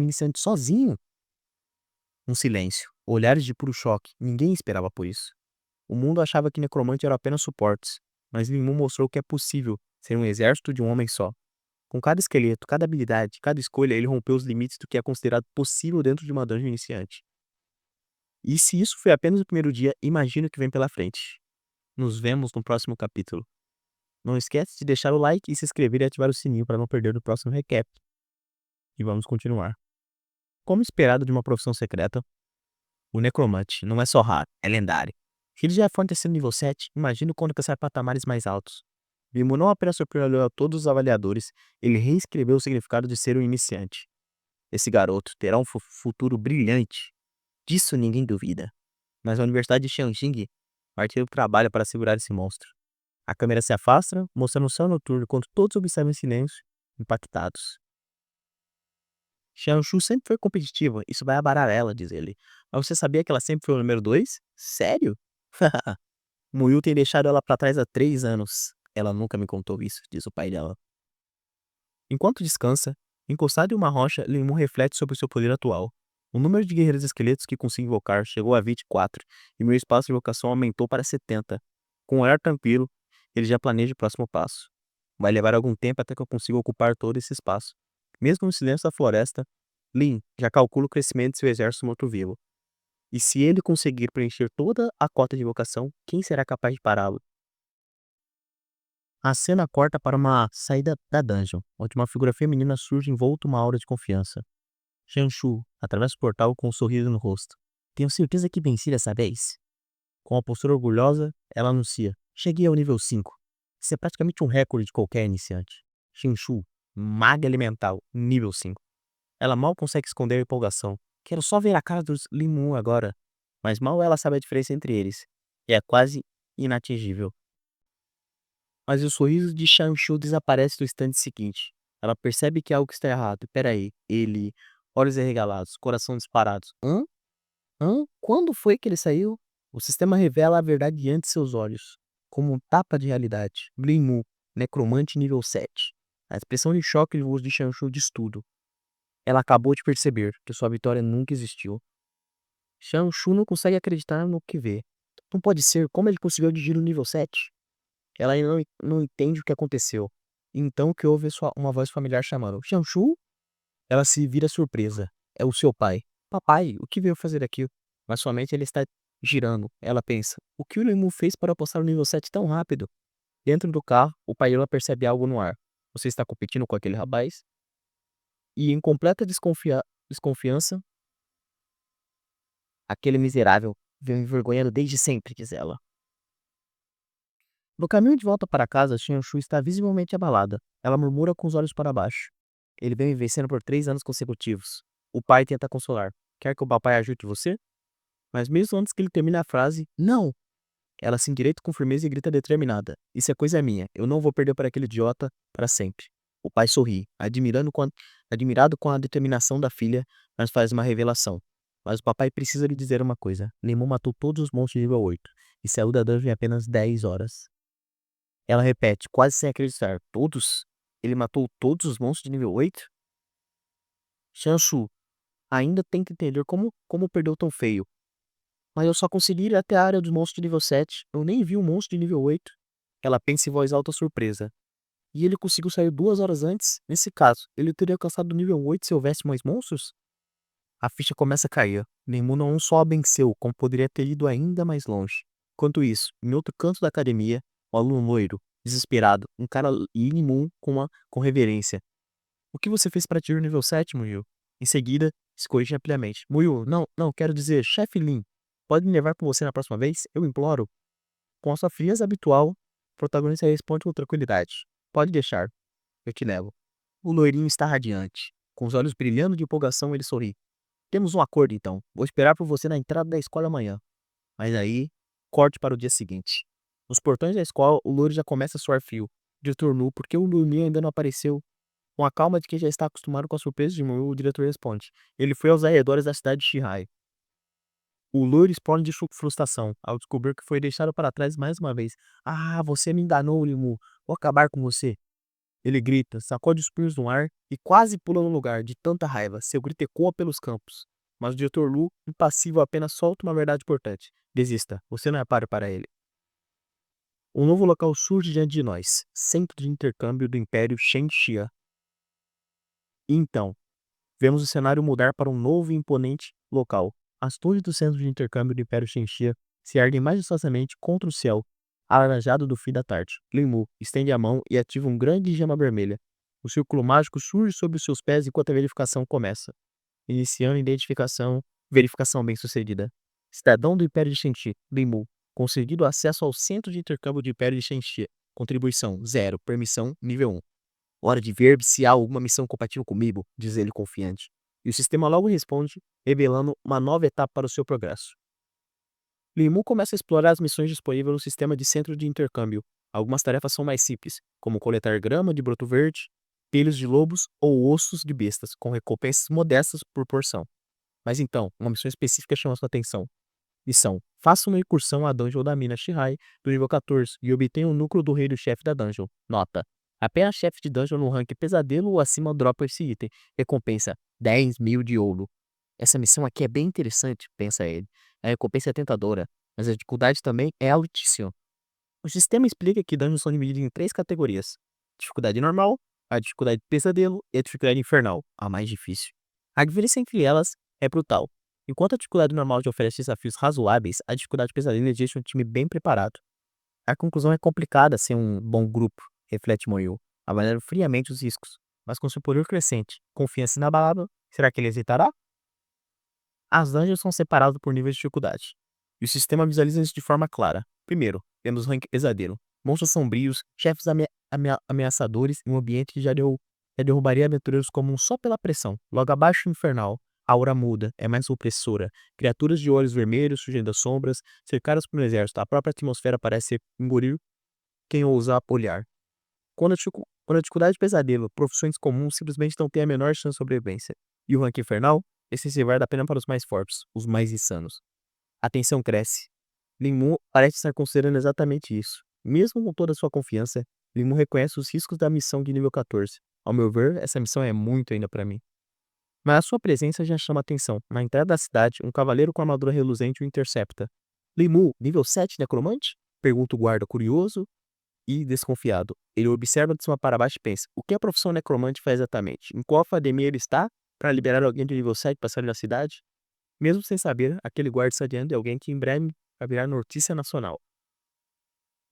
iniciante sozinho. Um silêncio. Olhares de puro choque. Ninguém esperava por isso. O mundo achava que necromante eram apenas suportes, mas Limu mostrou que é possível ser um exército de um homem só. Com cada esqueleto, cada habilidade, cada escolha, ele rompeu os limites do que é considerado possível dentro de uma dungeon iniciante. E se isso foi apenas o primeiro dia, imagina o que vem pela frente. Nos vemos no próximo capítulo. Não esquece de deixar o like e se inscrever e ativar o sininho para não perder o próximo recap. E vamos continuar. Como esperado de uma profissão secreta, o necromante não é só raro, é lendário. Se ele já é forte sendo nível 7, imagina quando alcançar patamares mais altos. Vimo não apenas surpreendeu a todos os avaliadores, ele reescreveu o significado de ser um iniciante. Esse garoto terá um futuro brilhante. Disso ninguém duvida. Mas a Universidade de Xianjing partiu do trabalho para segurar esse monstro. A câmera se afasta, mostrando o céu noturno enquanto todos observam em silêncio, impactados. Xiangshu sempre foi competitiva, isso vai abalar ela, diz ele. Mas você sabia que ela sempre foi o número 2? Sério? Muyu tem deixado ela pra trás há 3 anos. Ela nunca me contou isso, diz o pai dela. Enquanto descansa, encostado em uma rocha, Lenmu reflete sobre seu poder atual. O número de guerreiros esqueletos que consigo invocar chegou a 24, e meu espaço de invocação aumentou para 70. Com um olhar tranquilo, ele já planeja o próximo passo. Vai levar algum tempo até que eu consiga ocupar todo esse espaço. Mesmo no silêncio da floresta, Lin já calcula o crescimento de seu exército morto-vivo. E se ele conseguir preencher toda a cota de invocação, quem será capaz de pará-lo? A cena corta para uma saída da dungeon, onde uma figura feminina surge envolta uma aura de confiança. Shanshu atravessa o portal com um sorriso no rosto. Tenho certeza que venci dessa vez. Com uma postura orgulhosa, ela anuncia: cheguei ao nível 5. Isso é praticamente um recorde de qualquer iniciante. Shanshu, maga elemental, nível 5. Ela mal consegue esconder a empolgação. Quero só ver a cara dos Limu agora. Mas mal ela sabe a diferença entre eles. E é quase inatingível. Mas o sorriso de Shanshu desaparece no instante seguinte. Ela percebe que algo está errado. Peraí, ele, olhos arregalados, coração disparado. Hã? Hã? Quando foi que ele saiu? O sistema revela a verdade diante de seus olhos, como um tapa de realidade. Blinmu, necromante nível 7. A expressão de choque no rosto de Shanshu diz tudo. Ela acabou de perceber que sua vitória nunca existiu. Shanshu não consegue acreditar no que vê. Não pode ser, como ele conseguiu atingir o nível 7? Ela ainda não entende o que aconteceu. Então que ouve uma voz familiar chamando: Shanshu? Ela se vira surpresa. É o seu pai. Papai, o que veio fazer aqui? Mas sua mente ele está girando. Ela pensa: o que o Limu fez para alcançar o nível 7 tão rápido? Dentro do carro, o pai dela percebe algo no ar. Você está competindo com aquele rapaz? E em completa desconfiança, aquele miserável vem me envergonhando desde sempre, diz ela. No caminho de volta para casa, Xianxu está visivelmente abalada. Ela murmura com os olhos para baixo. Ele vem me vencendo por 3 anos consecutivos. O pai tenta consolar. Quer que o papai ajude você? Mas mesmo antes que ele termine a frase, não! Ela se endireita com firmeza e grita determinada. Isso é coisa minha. Eu não vou perder para aquele idiota para sempre. O pai sorri, admirado com a determinação da filha, mas faz uma revelação. Mas o papai precisa lhe dizer uma coisa. Lemon matou todos os monstros de nível 8 e saiu da dungeon em apenas 10 horas. Ela repete, quase sem acreditar. Todos? Ele matou todos os monstros de nível 8? Shanshu ainda tem que entender como perdeu tão feio. Mas eu só consegui ir até a área dos monstros de nível 7. Eu nem vi um monstro de nível 8. Ela pensa em voz alta surpresa. E ele conseguiu sair 2 horas antes? Nesse caso, ele teria alcançado o nível 8 se houvesse mais monstros? A ficha começa a cair. Nemu não só a venceu, como poderia ter ido ainda mais longe. Enquanto isso, em outro canto da academia, o aluno loiro, desesperado, encara Lin com reverência. O que você fez para atingir o nível 7, Muyu? Em seguida, se corrige rapidamente. Muyu, não, quero dizer, chefe Lin, pode me levar com você na próxima vez? Eu imploro. Com a sua frieza habitual, o protagonista responde com tranquilidade. Pode deixar, eu te levo. O loirinho está radiante. Com os olhos brilhando de empolgação, ele sorri. Temos um acordo então. Vou esperar por você na entrada da escola amanhã. Mas aí, corte para o dia seguinte. Nos portões da escola, o loiro já começa a suar frio. Diretor Nu, por que o Luminha ainda não apareceu? Com a calma de quem já está acostumado com a surpresa de Mu, o diretor responde. Ele foi aos arredores da cidade de Shihai. O loiro explode de frustração ao descobrir que foi deixado para trás mais uma vez. Ah, você me enganou, Limu. Vou acabar com você. Ele grita, sacode os punhos no ar e quase pula no lugar, de tanta raiva. Seu grito ecoa pelos campos. Mas o diretor Lu, impassível, apenas solta uma verdade importante. Desista, você não é páreo para ele. Um novo local surge diante de nós, centro de intercâmbio do Império Shenxia. E então, vemos o cenário mudar para um novo e imponente local. As torres do centro de intercâmbio do Império Shenxia se erguem majestosamente contra o céu, alaranjado do fim da tarde. Lin Mu estende a mão e ativa um grande gema vermelha. O círculo mágico surge sobre os seus pés enquanto a verificação começa. Iniciando verificação bem-sucedida. Cidadão do Império de Shenxi, Lin Mu, conseguido acesso ao centro de intercâmbio do Império de Shenxi. Contribuição 0, permissão nível 1. Hora de ver se há alguma missão compatível comigo, diz ele confiante. E o sistema logo responde, revelando uma nova etapa para o seu progresso. Limu começa a explorar as missões disponíveis no sistema de centro de intercâmbio. Algumas tarefas são mais simples, como coletar grama de broto verde, pelos de lobos ou ossos de bestas, com recompensas modestas por porção. Mas então, uma missão específica chama sua atenção. Missão: faça uma incursão à dungeon da mina Shihai do nível 14 e obtenha o núcleo do rei do chefe da dungeon. Nota: apenas chefe de dungeon no rank pesadelo ou acima dropa esse item. Recompensa: 10.000 de ouro. Essa missão aqui é bem interessante, pensa ele. A recompensa é tentadora, mas a dificuldade também é altíssima. O sistema explica que dungeons são divididos em 3 categorias: dificuldade normal, a dificuldade pesadelo e a dificuldade infernal, a mais difícil. A diferença entre elas é brutal. Enquanto a dificuldade normal te oferece desafios razoáveis, a dificuldade pesadelo exige um time bem preparado. A conclusão é complicada sem um bom grupo, reflete Moyo, avaliando friamente os riscos, mas com seu poder crescente, confiança inabalável, será que ele hesitará? As dungeons são separadas por níveis de dificuldade, e o sistema visualiza isso de forma clara. Primeiro, temos o rank pesadelo. Monstros sombrios, chefes ameaçadores e um ambiente que já derrubaria aventureiros comuns só pela pressão. Logo abaixo, o infernal. A aura muda, é mais opressora. Criaturas de olhos vermelhos, surgindo das sombras, cercadas por um exército. A própria atmosfera parece engolir quem ousar olhar. Quando a dificuldade de pesadelo, profissões comuns simplesmente não têm a menor chance de sobrevivência. E o rank infernal? Esse se guarda apenas para os mais fortes, os mais insanos. A tensão cresce. Limu parece estar considerando exatamente isso. Mesmo com toda a sua confiança, Limu reconhece os riscos da missão de nível 14. Ao meu ver, essa missão é muito ainda para mim. Mas a sua presença já chama atenção. Na entrada da cidade, um cavaleiro com armadura reluzente o intercepta. Limu, nível 7 necromante? Pergunta o guarda curioso e desconfiado. Ele observa de cima para baixo e pensa: o que a profissão necromante faz exatamente? Em qual academia ele está para liberar alguém de nível 7 para sair da cidade? Mesmo sem saber, aquele guarda está diante de alguém que em breve vai virar notícia nacional.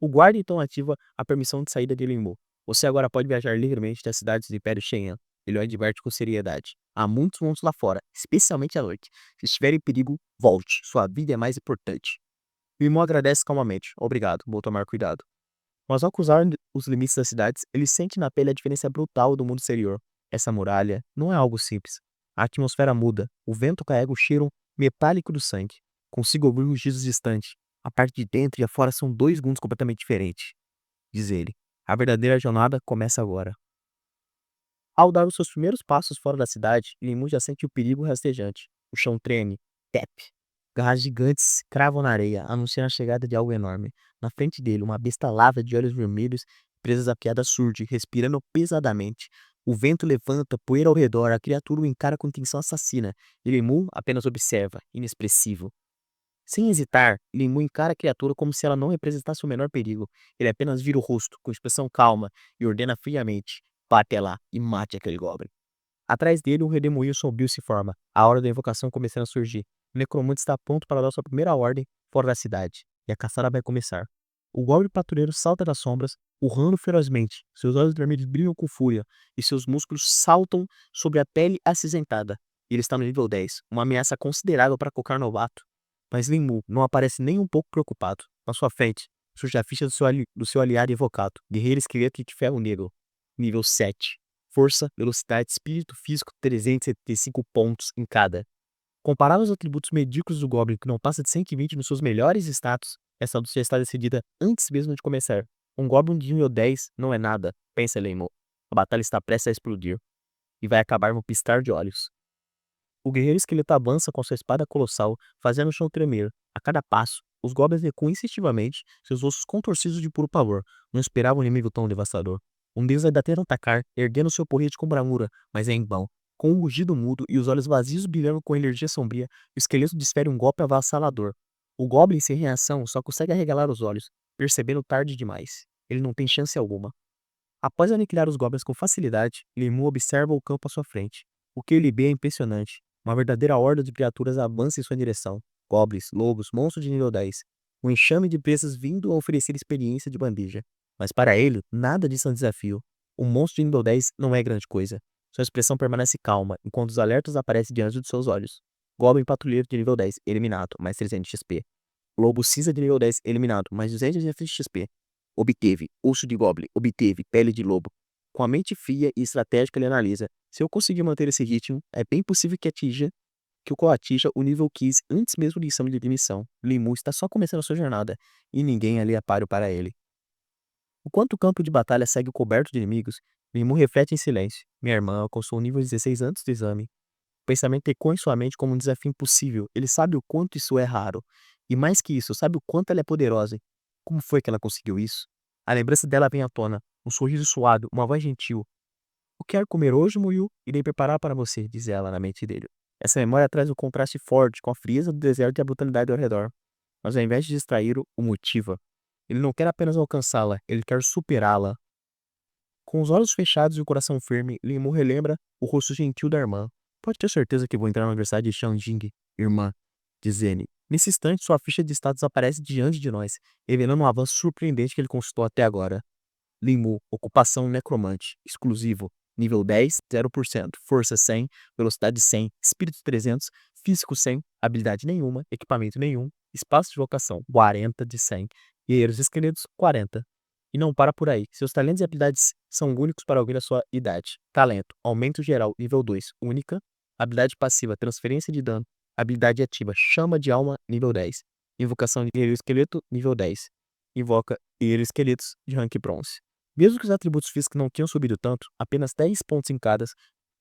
O guarda então ativa a permissão de saída de Limbo. Você agora pode viajar livremente das cidades do Império Shenyan. Ele o adverte com seriedade. Há muitos monstros lá fora, especialmente à noite. Se estiver em perigo, volte. Sua vida é mais importante. Limbo agradece calmamente. Obrigado, vou tomar cuidado. Mas ao cruzar os limites das cidades, ele sente na pele a diferença brutal do mundo exterior. Essa muralha não é algo simples. A atmosfera muda, o vento carrega o cheiro metálico do sangue. Consigo ouvir rugidos distantes. A parte de dentro e a fora são dois mundos completamente diferentes, diz ele. A verdadeira jornada começa agora. Ao dar os seus primeiros passos fora da cidade, Limu já sente o perigo rastejante. O chão treme. Tep. Garras gigantes cravam na areia, anunciando a chegada de algo enorme. Na frente dele, uma besta lava de olhos vermelhos, presas à piada surge, respirando pesadamente. O vento levanta, poeira ao redor, a criatura o encara com intenção assassina. E Limu apenas observa, inexpressivo. Sem hesitar, Limu encara a criatura como se ela não representasse o menor perigo. Ele apenas vira o rosto, com expressão calma, e ordena friamente: vá até lá e mate aquele goblin. Atrás dele, um redemoinho sombrio se forma, a hora da invocação começando a surgir. O necromante está pronto para dar sua primeira ordem fora da cidade, e a caçada vai começar. O goblin patrulheiro salta das sombras, urrando ferozmente. Seus olhos vermelhos brilham com fúria, e seus músculos saltam sobre a pele acinzentada. Ele está no nível 10, uma ameaça considerável para qualquer novato. Mas Linmu não aparece nem um pouco preocupado. Na sua frente, surge a ficha do seu aliado evocado, Guerreiro Esqueleto de Ferro Negro, nível 7. Força, velocidade, espírito físico 375 pontos em cada. Comparado aos atributos medíocres do Goblin, que não passa de 120 nos seus melhores status, essa luta já está decidida antes mesmo de começar. Um Goblin de nível 10 não é nada, pensa Leimo. A batalha está prestes a explodir, e vai acabar no piscar de olhos. O guerreiro esqueleto avança com sua espada colossal, fazendo o chão tremer. A cada passo, os goblins recuam instintivamente, seus ossos contorcidos de puro pavor. Não esperavam um inimigo tão devastador. Um deles ainda tenta atacar, erguendo seu porrete com bravura, mas é em vão. Com um rugido mudo e os olhos vazios brilhando com energia sombria, o esqueleto desfere um golpe avassalador. O goblin, sem reação, só consegue arregalar os olhos, percebendo tarde demais. Ele não tem chance alguma. Após aniquilar os goblins com facilidade, Limu observa o campo à sua frente. O que ele vê é impressionante. Uma verdadeira horda de criaturas avança em sua direção. Goblins, lobos, monstros de nível 10. Um enxame de presas vindo a oferecer experiência de bandeja. Mas para ele, nada disso é um desafio. Um monstro de nível 10 não é grande coisa. Sua expressão permanece calma, enquanto os alertas aparecem diante de seus olhos. Goblin patrulheiro de nível 10, eliminado, mais 300 XP. Lobo cinza de nível 10, eliminado, mais 200 XP. Obteve osso de goblin, obteve pele de lobo. Com a mente fria e estratégica, ele analisa: se eu conseguir manter esse ritmo, é bem possível que eu atinja o nível 15 antes mesmo do exame de admissão. Limu está só começando a sua jornada, e ninguém ali é páreo para ele. Enquanto o campo de batalha segue coberto de inimigos, Limu reflete em silêncio. Minha irmã alcançou o nível 16 antes do exame. O pensamento ecoa em sua mente como um desafio impossível. Ele sabe o quanto isso é raro. E mais que isso, sabe o quanto ela é poderosa? Como foi que ela conseguiu isso? A lembrança dela vem à tona, um sorriso suave, uma voz gentil. "O que quer comer hoje, Muyu? Irei preparar para você", diz ela na mente dele. Essa memória traz um contraste forte com a frieza do deserto e a brutalidade ao redor. Mas ao invés de distraí-lo, o motiva. Ele não quer apenas alcançá-la, ele quer superá-la. Com os olhos fechados e o coração firme, Limu relembra o rosto gentil da irmã. "Pode ter certeza que vou entrar na Universidade de Shanjing, irmã", diz Zene. Nesse instante, sua ficha de status aparece diante de nós, revelando um avanço surpreendente que ele conquistou até agora. Limu, ocupação necromante, exclusivo, nível 10, 0%, força 100, velocidade 100, espírito 300, físico 100, habilidade nenhuma, equipamento nenhum, espaço de vocação 40 de 100, guerreiros esqueletos 40. E não para por aí, seus talentos e habilidades são únicos para alguém da sua idade. Talento, aumento geral, nível 2, única, habilidade passiva, transferência de dano, habilidade ativa, chama de alma, nível 10, invocação de guerreiro esqueleto, nível 10, invoca guerreiros esqueletos de rank bronze. Mesmo que os atributos físicos não tenham subido tanto, apenas 10 pontos em cada,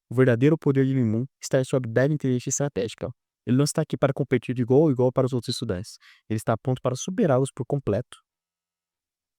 o verdadeiro poder de Limun está em sua habilidade inteligente e estratégica. Ele não está aqui para competir de igual a igual para os outros estudantes. Ele está pronto para superá-los por completo.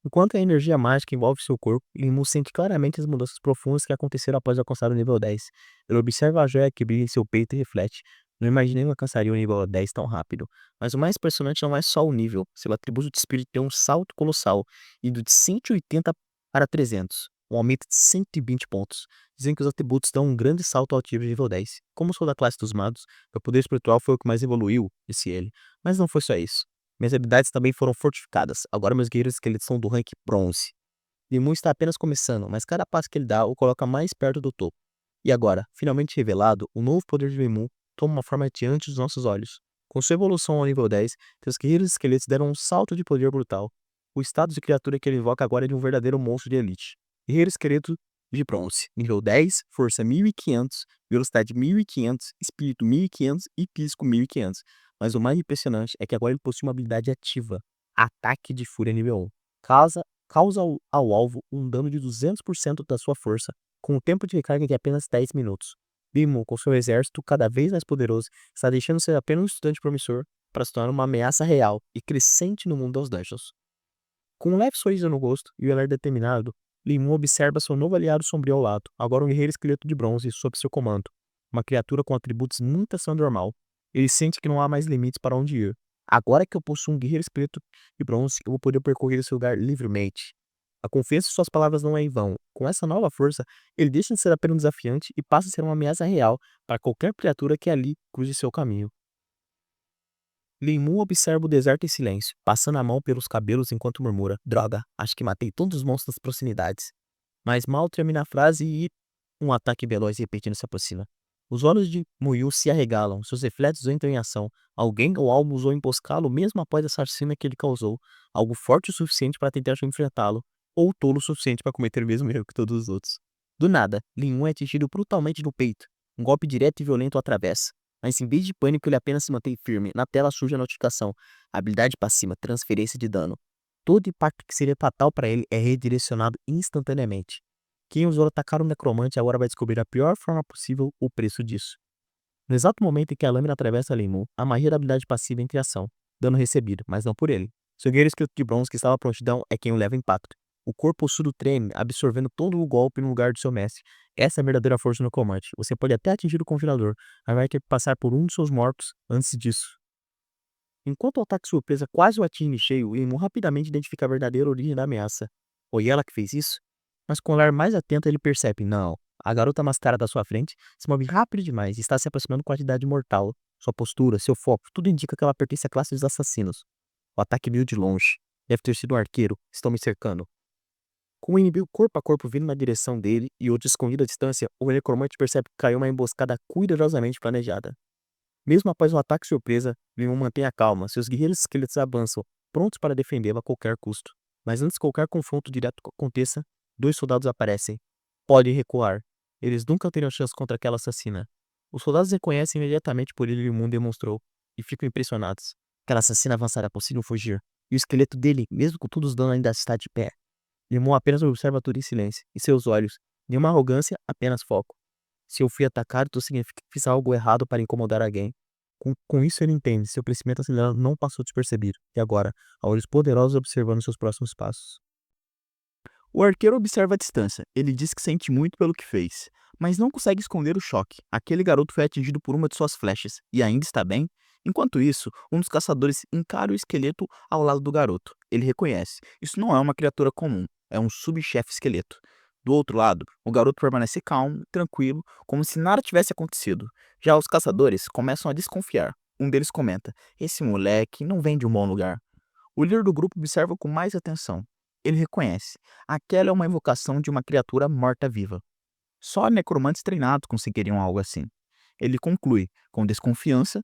Enquanto a energia mágica envolve seu corpo, Limu sente claramente as mudanças profundas que aconteceram após alcançar o nível 10. Ele observa a joia que brilha em seu peito e reflete. Não imaginei que alcançaria o nível 10 tão rápido. Mas o mais impressionante não é só o nível. Seu atributo de espírito tem um salto colossal, indo de 180 para 300, um aumento de 120 pontos. Dizem que os atributos dão um grande salto ao atingir o nível 10. Como sou da classe dos magos, meu poder espiritual foi o que mais evoluiu, disse ele. Mas não foi só isso. Minhas habilidades também foram fortificadas. Agora meus guerreiros esqueletos são do rank bronze. Limu está apenas começando, mas cada passo que ele dá o coloca mais perto do topo. E agora, finalmente revelado, o novo poder de Limu toma uma forma diante dos nossos olhos. Com sua evolução ao nível 10, seus guerreiros esqueletos deram um salto de poder brutal. O status de criatura que ele invoca agora é de um verdadeiro monstro de elite. Guerreiro esqueleto de bronze, nível 10, força 1500, velocidade 1500, espírito 1500 e físico 1500. Mas o mais impressionante é que agora ele possui uma habilidade ativa, Ataque de Fúria nível 1. Causa ao alvo um dano de 200% da sua força, com um tempo de recarga de apenas 10 minutos. Bimo, com seu exército cada vez mais poderoso, está deixando de ser apenas um estudante promissor para se tornar uma ameaça real e crescente no mundo dos dungeons. Com um leve sorriso no rosto e o olhar determinado, Limu observa seu novo aliado sombrio ao lado, agora um guerreiro esqueleto de bronze sob seu comando, uma criatura com atributos muito acima do normal. Ele sente que não há mais limites para onde ir. Agora que eu possuo um guerreiro esqueleto de bronze, eu vou poder percorrer esse lugar livremente. A confiança em suas palavras não é em vão. Com essa nova força, ele deixa de ser apenas um desafiante e passa a ser uma ameaça real para qualquer criatura que ali cruze seu caminho. Limu observa o deserto em silêncio, passando a mão pelos cabelos enquanto murmura: "Droga, acho que matei todos os monstros nas proximidades." Mas mal termina a frase e um ataque veloz e repentino se aproxima. Os olhos de Muyu se arregalam, seus reflexos entram em ação. Alguém ou algo ousou emboscá-lo mesmo após a chacina que ele causou, algo forte o suficiente para tentar enfrentá-lo, ou tolo o suficiente para cometer o mesmo erro que todos os outros. Do nada, Lin é atingido brutalmente no peito. Um golpe direto e violento o atravessa. Mas em vez de pânico, ele apenas se mantém firme. Na tela surge a notificação. Habilidade passiva, transferência de dano. Todo impacto que seria fatal para ele é redirecionado instantaneamente. Quem usou atacar o necromante agora vai descobrir a pior forma possível o preço disso. No exato momento em que a lâmina atravessa Limu, a magia da habilidade passiva entra em ação, dano recebido, mas não por ele. Seu guerreiro escrito de bronze que estava à prontidão é quem o leva impacto. O corpo ossudo treme, absorvendo todo o golpe no lugar do seu mestre. Essa é a verdadeira força do necromante. Você pode até atingir o confinador, mas vai ter que passar por um de seus mortos antes disso. Enquanto o ataque surpresa quase o atinge em cheio, Limu rapidamente identifica a verdadeira origem da ameaça. Foi ela que fez isso? Mas com o olhar mais atento ele percebe, não. A garota mascarada à sua frente se move rápido demais e está se aproximando com atividade mortal. Sua postura, seu foco, tudo indica que ela pertence à classe dos assassinos. O ataque veio de longe. Deve ter sido um arqueiro. Estão me cercando. Com o inimigo corpo a corpo vindo na direção dele e outro escondido à distância, o necromante percebe que caiu uma emboscada cuidadosamente planejada. Mesmo após um ataque surpresa, Leon mantém a calma. Seus guerreiros esqueletos avançam, prontos para defendê-lo a qualquer custo. Mas antes que qualquer confronto direto aconteça, dois soldados aparecem. Podem recuar. Eles nunca teriam chance contra aquela assassina. Os soldados reconhecem imediatamente por ele e o mundo demonstrou, e ficam impressionados. Aquela assassina avançará conseguiu fugir, e o esqueleto dele, mesmo com todos os danos, ainda está de pé. Limon apenas observa tudo em silêncio, e seus olhos, nenhuma arrogância, apenas foco. Se eu fui atacado, então significa que fiz algo errado para incomodar alguém. Com isso, ele entende, seu crescimento acelerado não passou despercebido, e agora, há olhos poderosos observando seus próximos passos. O arqueiro observa a distância. Ele diz que sente muito pelo que fez, mas não consegue esconder o choque. Aquele garoto foi atingido por uma de suas flechas e ainda está bem? Enquanto isso, um dos caçadores encara o esqueleto ao lado do garoto. Ele reconhece. Isso não é uma criatura comum, é um subchefe esqueleto. Do outro lado, o garoto permanece calmo, tranquilo, como se nada tivesse acontecido. Já os caçadores começam a desconfiar. Um deles comenta: esse moleque não vem de um bom lugar. O líder do grupo observa com mais atenção. Ele reconhece. Aquela é uma invocação de uma criatura morta-viva. Só necromantes treinados conseguiriam algo assim. Ele conclui, com desconfiança: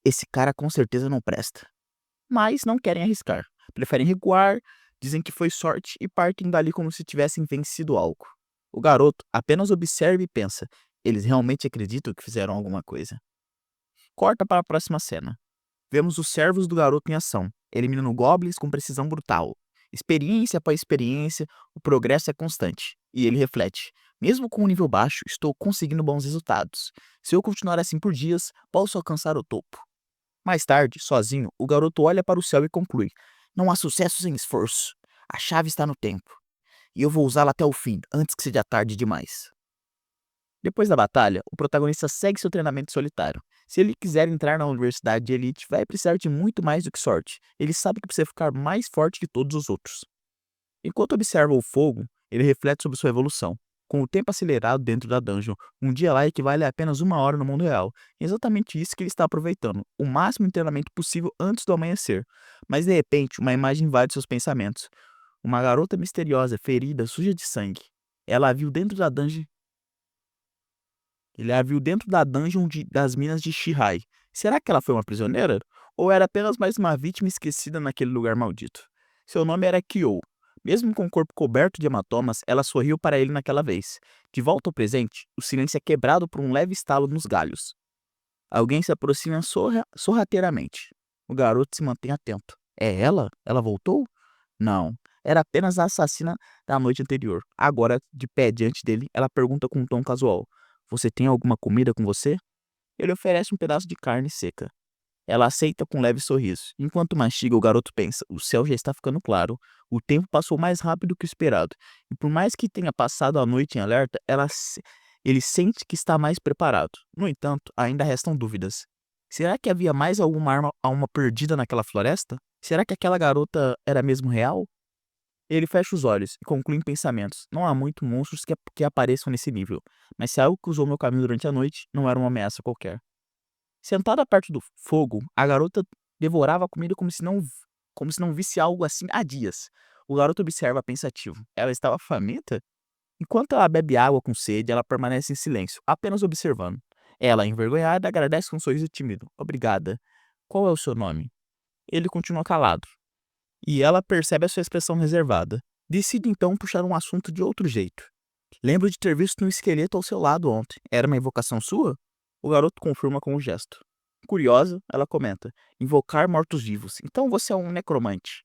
esse cara com certeza não presta. Mas não querem arriscar. Preferem recuar, dizem que foi sorte e partem dali como se tivessem vencido algo. O garoto apenas observa e pensa: eles realmente acreditam que fizeram alguma coisa. Corta para a próxima cena. Vemos os servos do garoto em ação, eliminando goblins com precisão brutal. Experiência após experiência, o progresso é constante. E ele reflete: mesmo com um nível baixo, estou conseguindo bons resultados. Se eu continuar assim por dias, posso alcançar o topo. Mais tarde, sozinho, o garoto olha para o céu e conclui: não há sucesso sem esforço. A chave está no tempo. E eu vou usá-la até o fim, antes que seja tarde demais. Depois da batalha, o protagonista segue seu treinamento solitário. Se ele quiser entrar na universidade de elite, vai precisar de muito mais do que sorte. Ele sabe que precisa ficar mais forte que todos os outros. Enquanto observa o fogo, ele reflete sobre sua evolução. Com o tempo acelerado dentro da dungeon, um dia lá equivale a apenas uma hora no mundo real. É exatamente isso que ele está aproveitando, o máximo de treinamento possível antes do amanhecer. Mas de repente, uma imagem invade seus pensamentos. Uma garota misteriosa, ferida, suja de sangue. Ela a viu dentro da dungeon Ele a viu dentro da dungeon das minas de Shihai. Será que ela foi uma prisioneira? Ou era apenas mais uma vítima esquecida naquele lugar maldito? Seu nome era Kyo. Mesmo com o corpo coberto de hematomas, ela sorriu para ele naquela vez. De volta ao presente, o silêncio é quebrado por um leve estalo nos galhos. Alguém se aproxima sorrateiramente. O garoto se mantém atento. É ela? Ela voltou? Não. Era apenas a assassina da noite anterior. Agora, de pé diante dele, ela pergunta com um tom casual: você tem alguma comida com você? Ele oferece um pedaço de carne seca. Ela aceita com um leve sorriso. Enquanto mastiga, o garoto pensa: o céu já está ficando claro. O tempo passou mais rápido que o esperado. E por mais que tenha passado a noite em alerta, ele sente que está mais preparado. No entanto, ainda restam dúvidas. Será que havia mais alguma alma perdida naquela floresta? Será que aquela garota era mesmo real? Ele fecha os olhos e conclui em pensamentos: não há muito monstros que apareçam nesse nível, mas se algo cruzou meu caminho durante a noite, não era uma ameaça qualquer. Sentada perto do fogo, a garota devorava a comida como se não visse algo assim há dias. O garoto observa pensativo. Ela estava faminta? Enquanto ela bebe água com sede, ela permanece em silêncio, apenas observando. Ela, envergonhada, agradece com um sorriso tímido. Obrigada. Qual é o seu nome? Ele continua calado. E ela percebe a sua expressão reservada. Decide então puxar um assunto de outro jeito. Lembro de ter visto um esqueleto ao seu lado ontem. Era uma invocação sua? O garoto confirma com um gesto. Curiosa, ela comenta: invocar mortos-vivos. Então você é um necromante.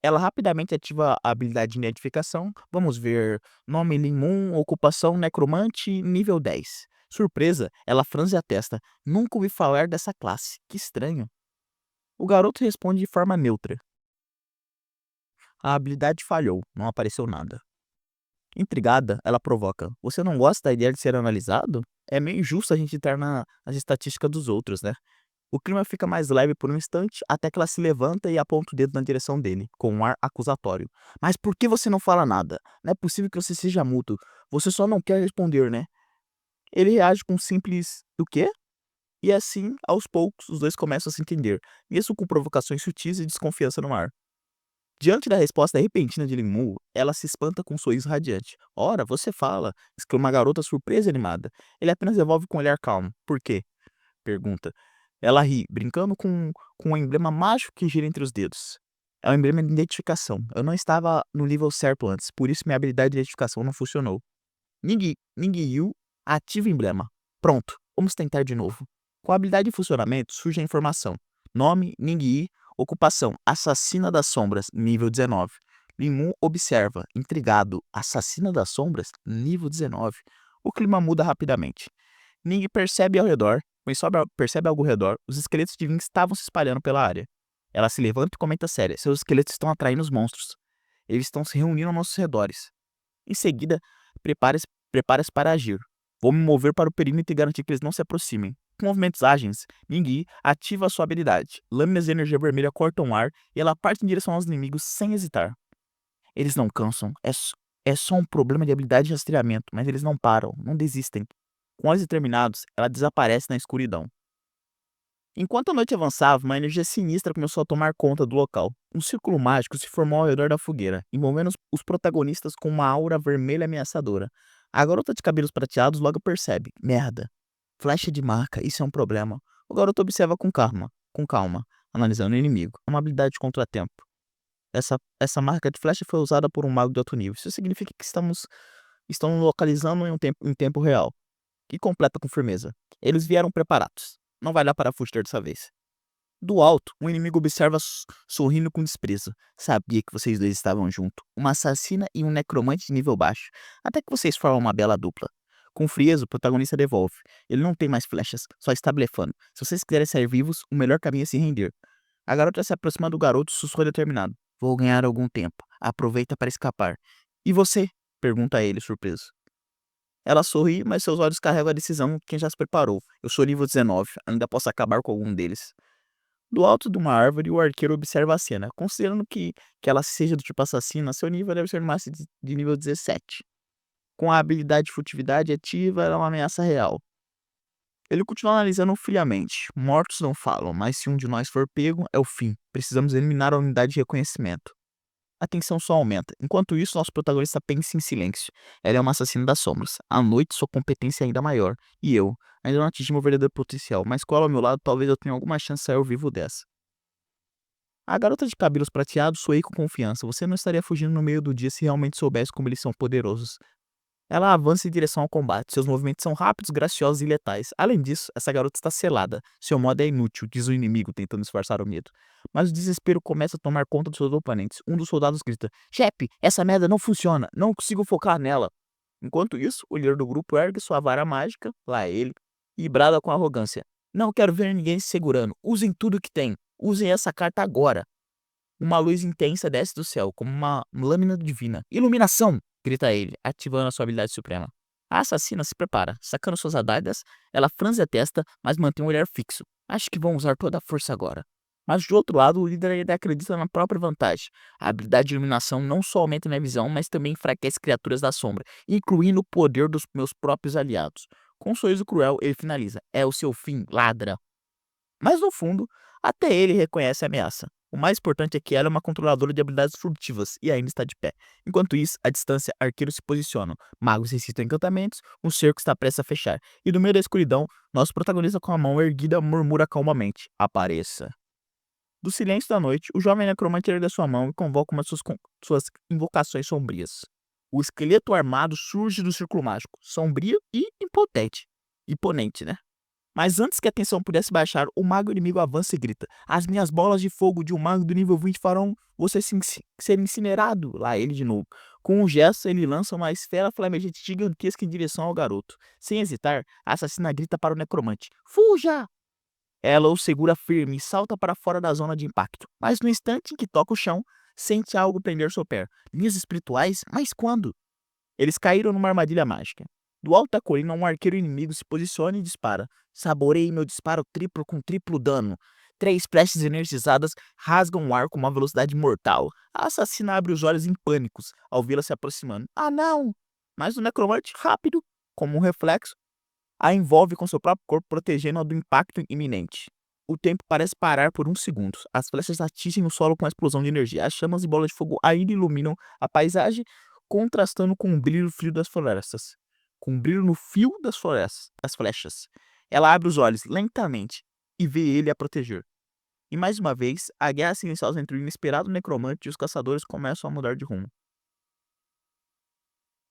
Ela rapidamente ativa a habilidade de identificação. Vamos ver. Nome Limun, ocupação necromante, nível 10. Surpresa, ela franze a testa. Nunca ouvi falar dessa classe. Que estranho. O garoto responde de forma neutra. A habilidade falhou, não apareceu nada. Intrigada, ela provoca: você não gosta da ideia de ser analisado? É meio injusto a gente entrar nas estatísticas dos outros, né? O clima fica mais leve por um instante, até que ela se levanta e aponta o dedo na direção dele, com um ar acusatório. Mas por que você não fala nada? Não é possível que você seja mútuo. Você só não quer responder, né? Ele reage com um simples: do quê? E assim, aos poucos, os dois começam a se entender, mesmo com provocações sutis e desconfiança no ar. Diante da resposta repentina de Limu, ela se espanta com um sorriso radiante. Ora, você fala, exclama a garota surpresa e animada. Ele apenas devolve com um olhar calmo. Por quê? Pergunta. Ela ri, brincando com um emblema mágico que gira entre os dedos. É um emblema de identificação. Eu não estava no nível certo antes, por isso minha habilidade de identificação não funcionou. Ningyu ativa o emblema. Pronto, vamos tentar de novo. Com a habilidade de funcionamento, surge a informação. Nome, Ningyi, ocupação, assassina das sombras, nível 19. Limun observa, intrigado, assassina das sombras, nível 19. O clima muda rapidamente. Ning percebe ao redor Quando percebe algo ao redor, os esqueletos de Vinx estavam se espalhando pela área. Ela se levanta e comenta séria: seus esqueletos estão atraindo os monstros. Eles estão se reunindo aos nossos redores. Em seguida, prepare-se para agir. Vou me mover para o perímetro e garantir que eles não se aproximem. Com movimentos ágeis, Mingyi ativa a sua habilidade. Lâminas de energia vermelha cortam o ar e ela parte em direção aos inimigos sem hesitar. Eles não cansam, é só um problema de habilidade de rastreamento, mas eles não param, não desistem. Com olhos determinados, ela desaparece na escuridão. Enquanto a noite avançava, uma energia sinistra começou a tomar conta do local. Um círculo mágico se formou ao redor da fogueira, envolvendo os protagonistas com uma aura vermelha ameaçadora. A garota de cabelos prateados logo percebe: merda, flecha de marca, isso é um problema. O garoto observa com calma, analisando o inimigo. É uma habilidade de contratempo. Essa marca de flecha foi usada por um mago de alto nível. Isso significa que estão localizando em tempo real. E completa com firmeza: eles vieram preparados. Não vai dar para fugir dessa vez. Do alto, o inimigo observa sorrindo com desprezo. Sabia que vocês dois estavam juntos. Uma assassina e um necromante de nível baixo. Até que vocês formam uma bela dupla. Com frieza, o protagonista devolve. Ele não tem mais flechas, só está blefando. Se vocês quiserem sair vivos, o melhor caminho é se render. A garota se aproxima do garoto e sussurra determinado: vou ganhar algum tempo. Aproveita para escapar. E você? Pergunta ele, surpreso. Ela sorri, mas seus olhos carregam a decisão de quem já se preparou. Eu sou nível 19, ainda posso acabar com algum deles. Do alto de uma árvore, o arqueiro observa a cena. Considerando que ela seja do tipo assassina, seu nível deve ser no máximo de nível 17. Com a habilidade de furtividade ativa, ela é uma ameaça real. Ele continua analisando friamente. Mortos não falam, mas se um de nós for pego, é o fim. Precisamos eliminar a unidade de reconhecimento. A tensão só aumenta. Enquanto isso, nosso protagonista pensa em silêncio. Ela é uma assassina das sombras. À noite, sua competência é ainda maior. E eu, ainda não atingi meu verdadeiro potencial, mas com ela ao meu lado, talvez eu tenha alguma chance de sair vivo dessa. A garota de cabelos prateados soei com confiança. Você não estaria fugindo no meio do dia se realmente soubesse como eles são poderosos. Ela avança em direção ao combate. Seus movimentos são rápidos, graciosos e letais. Além disso, essa garota está selada. Seu modo é inútil, diz o inimigo, tentando disfarçar o medo. Mas o desespero começa a tomar conta dos seus oponentes. Um dos soldados grita: chefe, essa merda não funciona. Não consigo focar nela. Enquanto isso, o líder do grupo ergue sua vara mágica, lá ele, e brada com arrogância: não quero ver ninguém se segurando. Usem tudo que tem. Usem essa carta agora. Uma luz intensa desce do céu, como uma lâmina divina. Iluminação! Grita ele, ativando a sua habilidade suprema. A assassina se prepara. Sacando suas adagas, ela franze a testa, mas mantém um olhar fixo. Acho que vão usar toda a força agora. Mas do outro lado, o líder ainda acredita na própria vantagem. A habilidade de iluminação não só aumenta minha visão, mas também enfraquece criaturas da sombra, incluindo o poder dos meus próprios aliados. Com um sorriso cruel, ele finaliza: é o seu fim, ladra. Mas no fundo, até ele reconhece a ameaça. O mais importante é que ela é uma controladora de habilidades furtivas e ainda está de pé. Enquanto isso, à distância, arqueiros se posicionam. Magos recitam encantamentos, um cerco está prestes a fechar. E no meio da escuridão, nosso protagonista com a mão erguida murmura calmamente: apareça. Do silêncio da noite, o jovem necromante ergue a sua mão e convoca uma de suas invocações sombrias. O esqueleto armado surge do círculo mágico, sombrio e impotente. Imponente, né? Mas antes que a tensão pudesse baixar, o mago inimigo avança e grita: as minhas bolas de fogo de um mago do nível 20 farão você ser incinerado. Lá ele de novo. Com um gesto, ele lança uma esfera flamejante gigantesca em direção ao garoto. Sem hesitar, a assassina grita para o necromante: fuja! Ela o segura firme e salta para fora da zona de impacto. Mas no instante em que toca o chão, sente algo prender seu pé. Linhas espirituais? Mas quando? Eles caíram numa armadilha mágica. Do alto da colina, um arqueiro inimigo se posiciona e dispara. Saboreie meu disparo triplo com triplo dano. 3 flechas energizadas rasgam o ar com uma velocidade mortal. A assassina abre os olhos em pânicos ao vê-la se aproximando. Ah, não! Mas o necromante, rápido, como um reflexo, a envolve com seu próprio corpo, protegendo-a do impacto iminente. O tempo parece parar por uns segundos. As flechas atingem o solo com a explosão de energia. As chamas e bolas de fogo ainda iluminam a paisagem, contrastando com o brilho frio das florestas. Com o brilho no fio das florestas, das flechas. Ela abre os olhos lentamente e vê ele a proteger. E mais uma vez, a guerra silenciosa entre o inesperado necromante e os caçadores começam a mudar de rumo.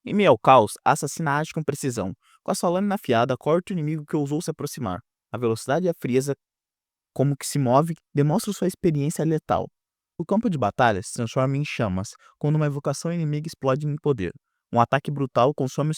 Em meio ao caos, a assassina age com precisão. Com a sua lâmina afiada, corta o inimigo que ousou se aproximar. A velocidade e a frieza como que se move demonstram sua experiência letal. O campo de batalha se transforma em chamas, quando uma evocação inimiga explode em poder. Um ataque brutal consome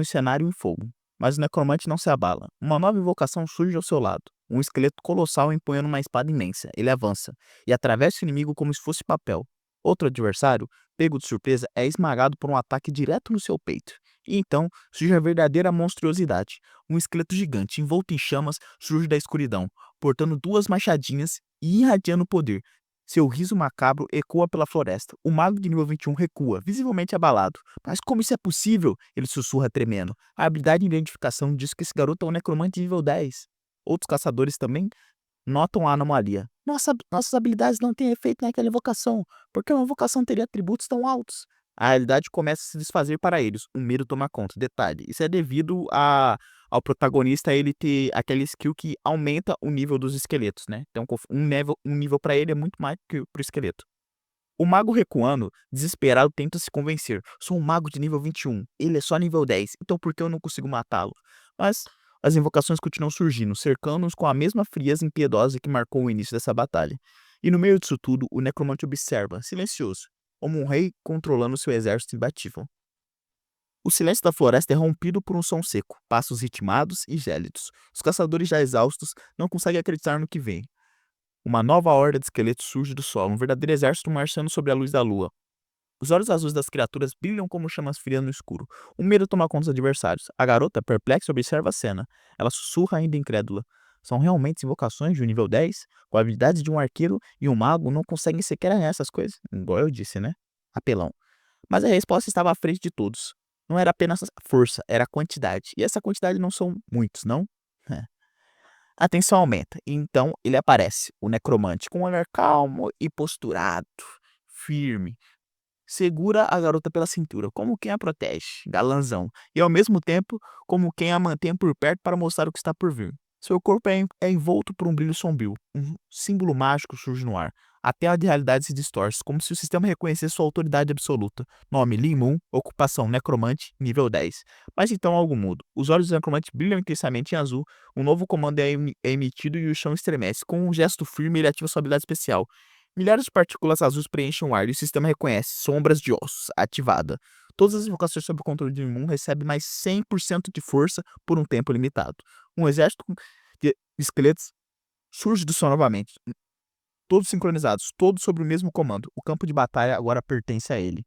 o cenário em fogo. Mas o necromante não se abala. Uma nova invocação surge ao seu lado. Um esqueleto colossal empunhando uma espada imensa. Ele avança e atravessa o inimigo como se fosse papel. Outro adversário, pego de surpresa, é esmagado por um ataque direto no seu peito. E então surge a verdadeira monstruosidade. Um esqueleto gigante, envolto em chamas, surge da escuridão, portando duas machadinhas e irradiando poder. Seu riso macabro ecoa pela floresta. O mago de nível 21 recua, visivelmente abalado. Mas como isso é possível? Ele sussurra tremendo. A habilidade de identificação diz que esse garoto é um necromante nível 10. Outros caçadores também notam a anomalia. Nossas habilidades não têm efeito naquela invocação, porque uma invocação teria atributos tão altos. A realidade começa a se desfazer para eles. O medo toma conta. Detalhe, isso é devido ao protagonista ele ter aquela skill que aumenta o nível dos esqueletos, né? Então, um nível para ele é muito mais que pro esqueleto. O mago recuando, desesperado, tenta se convencer. Sou um mago de nível 21. Ele é só nível 10. Então por que eu não consigo matá-lo? Mas as invocações continuam surgindo, cercando-os com a mesma frieza impiedosa que marcou o início dessa batalha. E no meio disso tudo, o necromante observa, silencioso, como um rei controlando seu exército imbatível. O silêncio da floresta é rompido por um som seco, passos ritmados e gélidos. Os caçadores já exaustos não conseguem acreditar no que vem. Uma nova horda de esqueletos surge do solo, um verdadeiro exército marchando sobre a luz da lua. Os olhos azuis das criaturas brilham como chamas frias no escuro. O medo toma conta dos adversários. A garota, perplexa, observa a cena. Ela sussurra ainda incrédula. São realmente invocações de um nível 10? Com habilidades de um arqueiro e um mago não conseguem sequer arranhar essas coisas? Igual eu disse, né? Apelão. Mas a resposta estava à frente de todos. Não era apenas força, era quantidade. E essa quantidade não são muitos, não? A tensão aumenta, e então ele aparece, o necromante, com um olhar calmo e posturado, firme. Segura a garota pela cintura, como quem a protege, galanzão, e ao mesmo tempo como quem a mantém por perto para mostrar o que está por vir. Seu corpo é envolto por um brilho sombrio, um símbolo mágico surge no ar. A tela de realidade se distorce, como se o sistema reconhecesse sua autoridade absoluta. Nome: Lin Moon, ocupação: necromante, nível 10. Mas então algo muda. Os olhos do necromante brilham intensamente em azul, um novo comando é emitido e o chão estremece. Com um gesto firme, ele ativa sua habilidade especial. Milhares de partículas azuis preenchem o ar e o sistema reconhece sombras de ossos, ativada. Todas as invocações sob o controle de Moon recebem mais 100% de força por um tempo limitado. Um exército de esqueletos surge do céu novamente, todos sincronizados, todos sob o mesmo comando. O campo de batalha agora pertence a ele.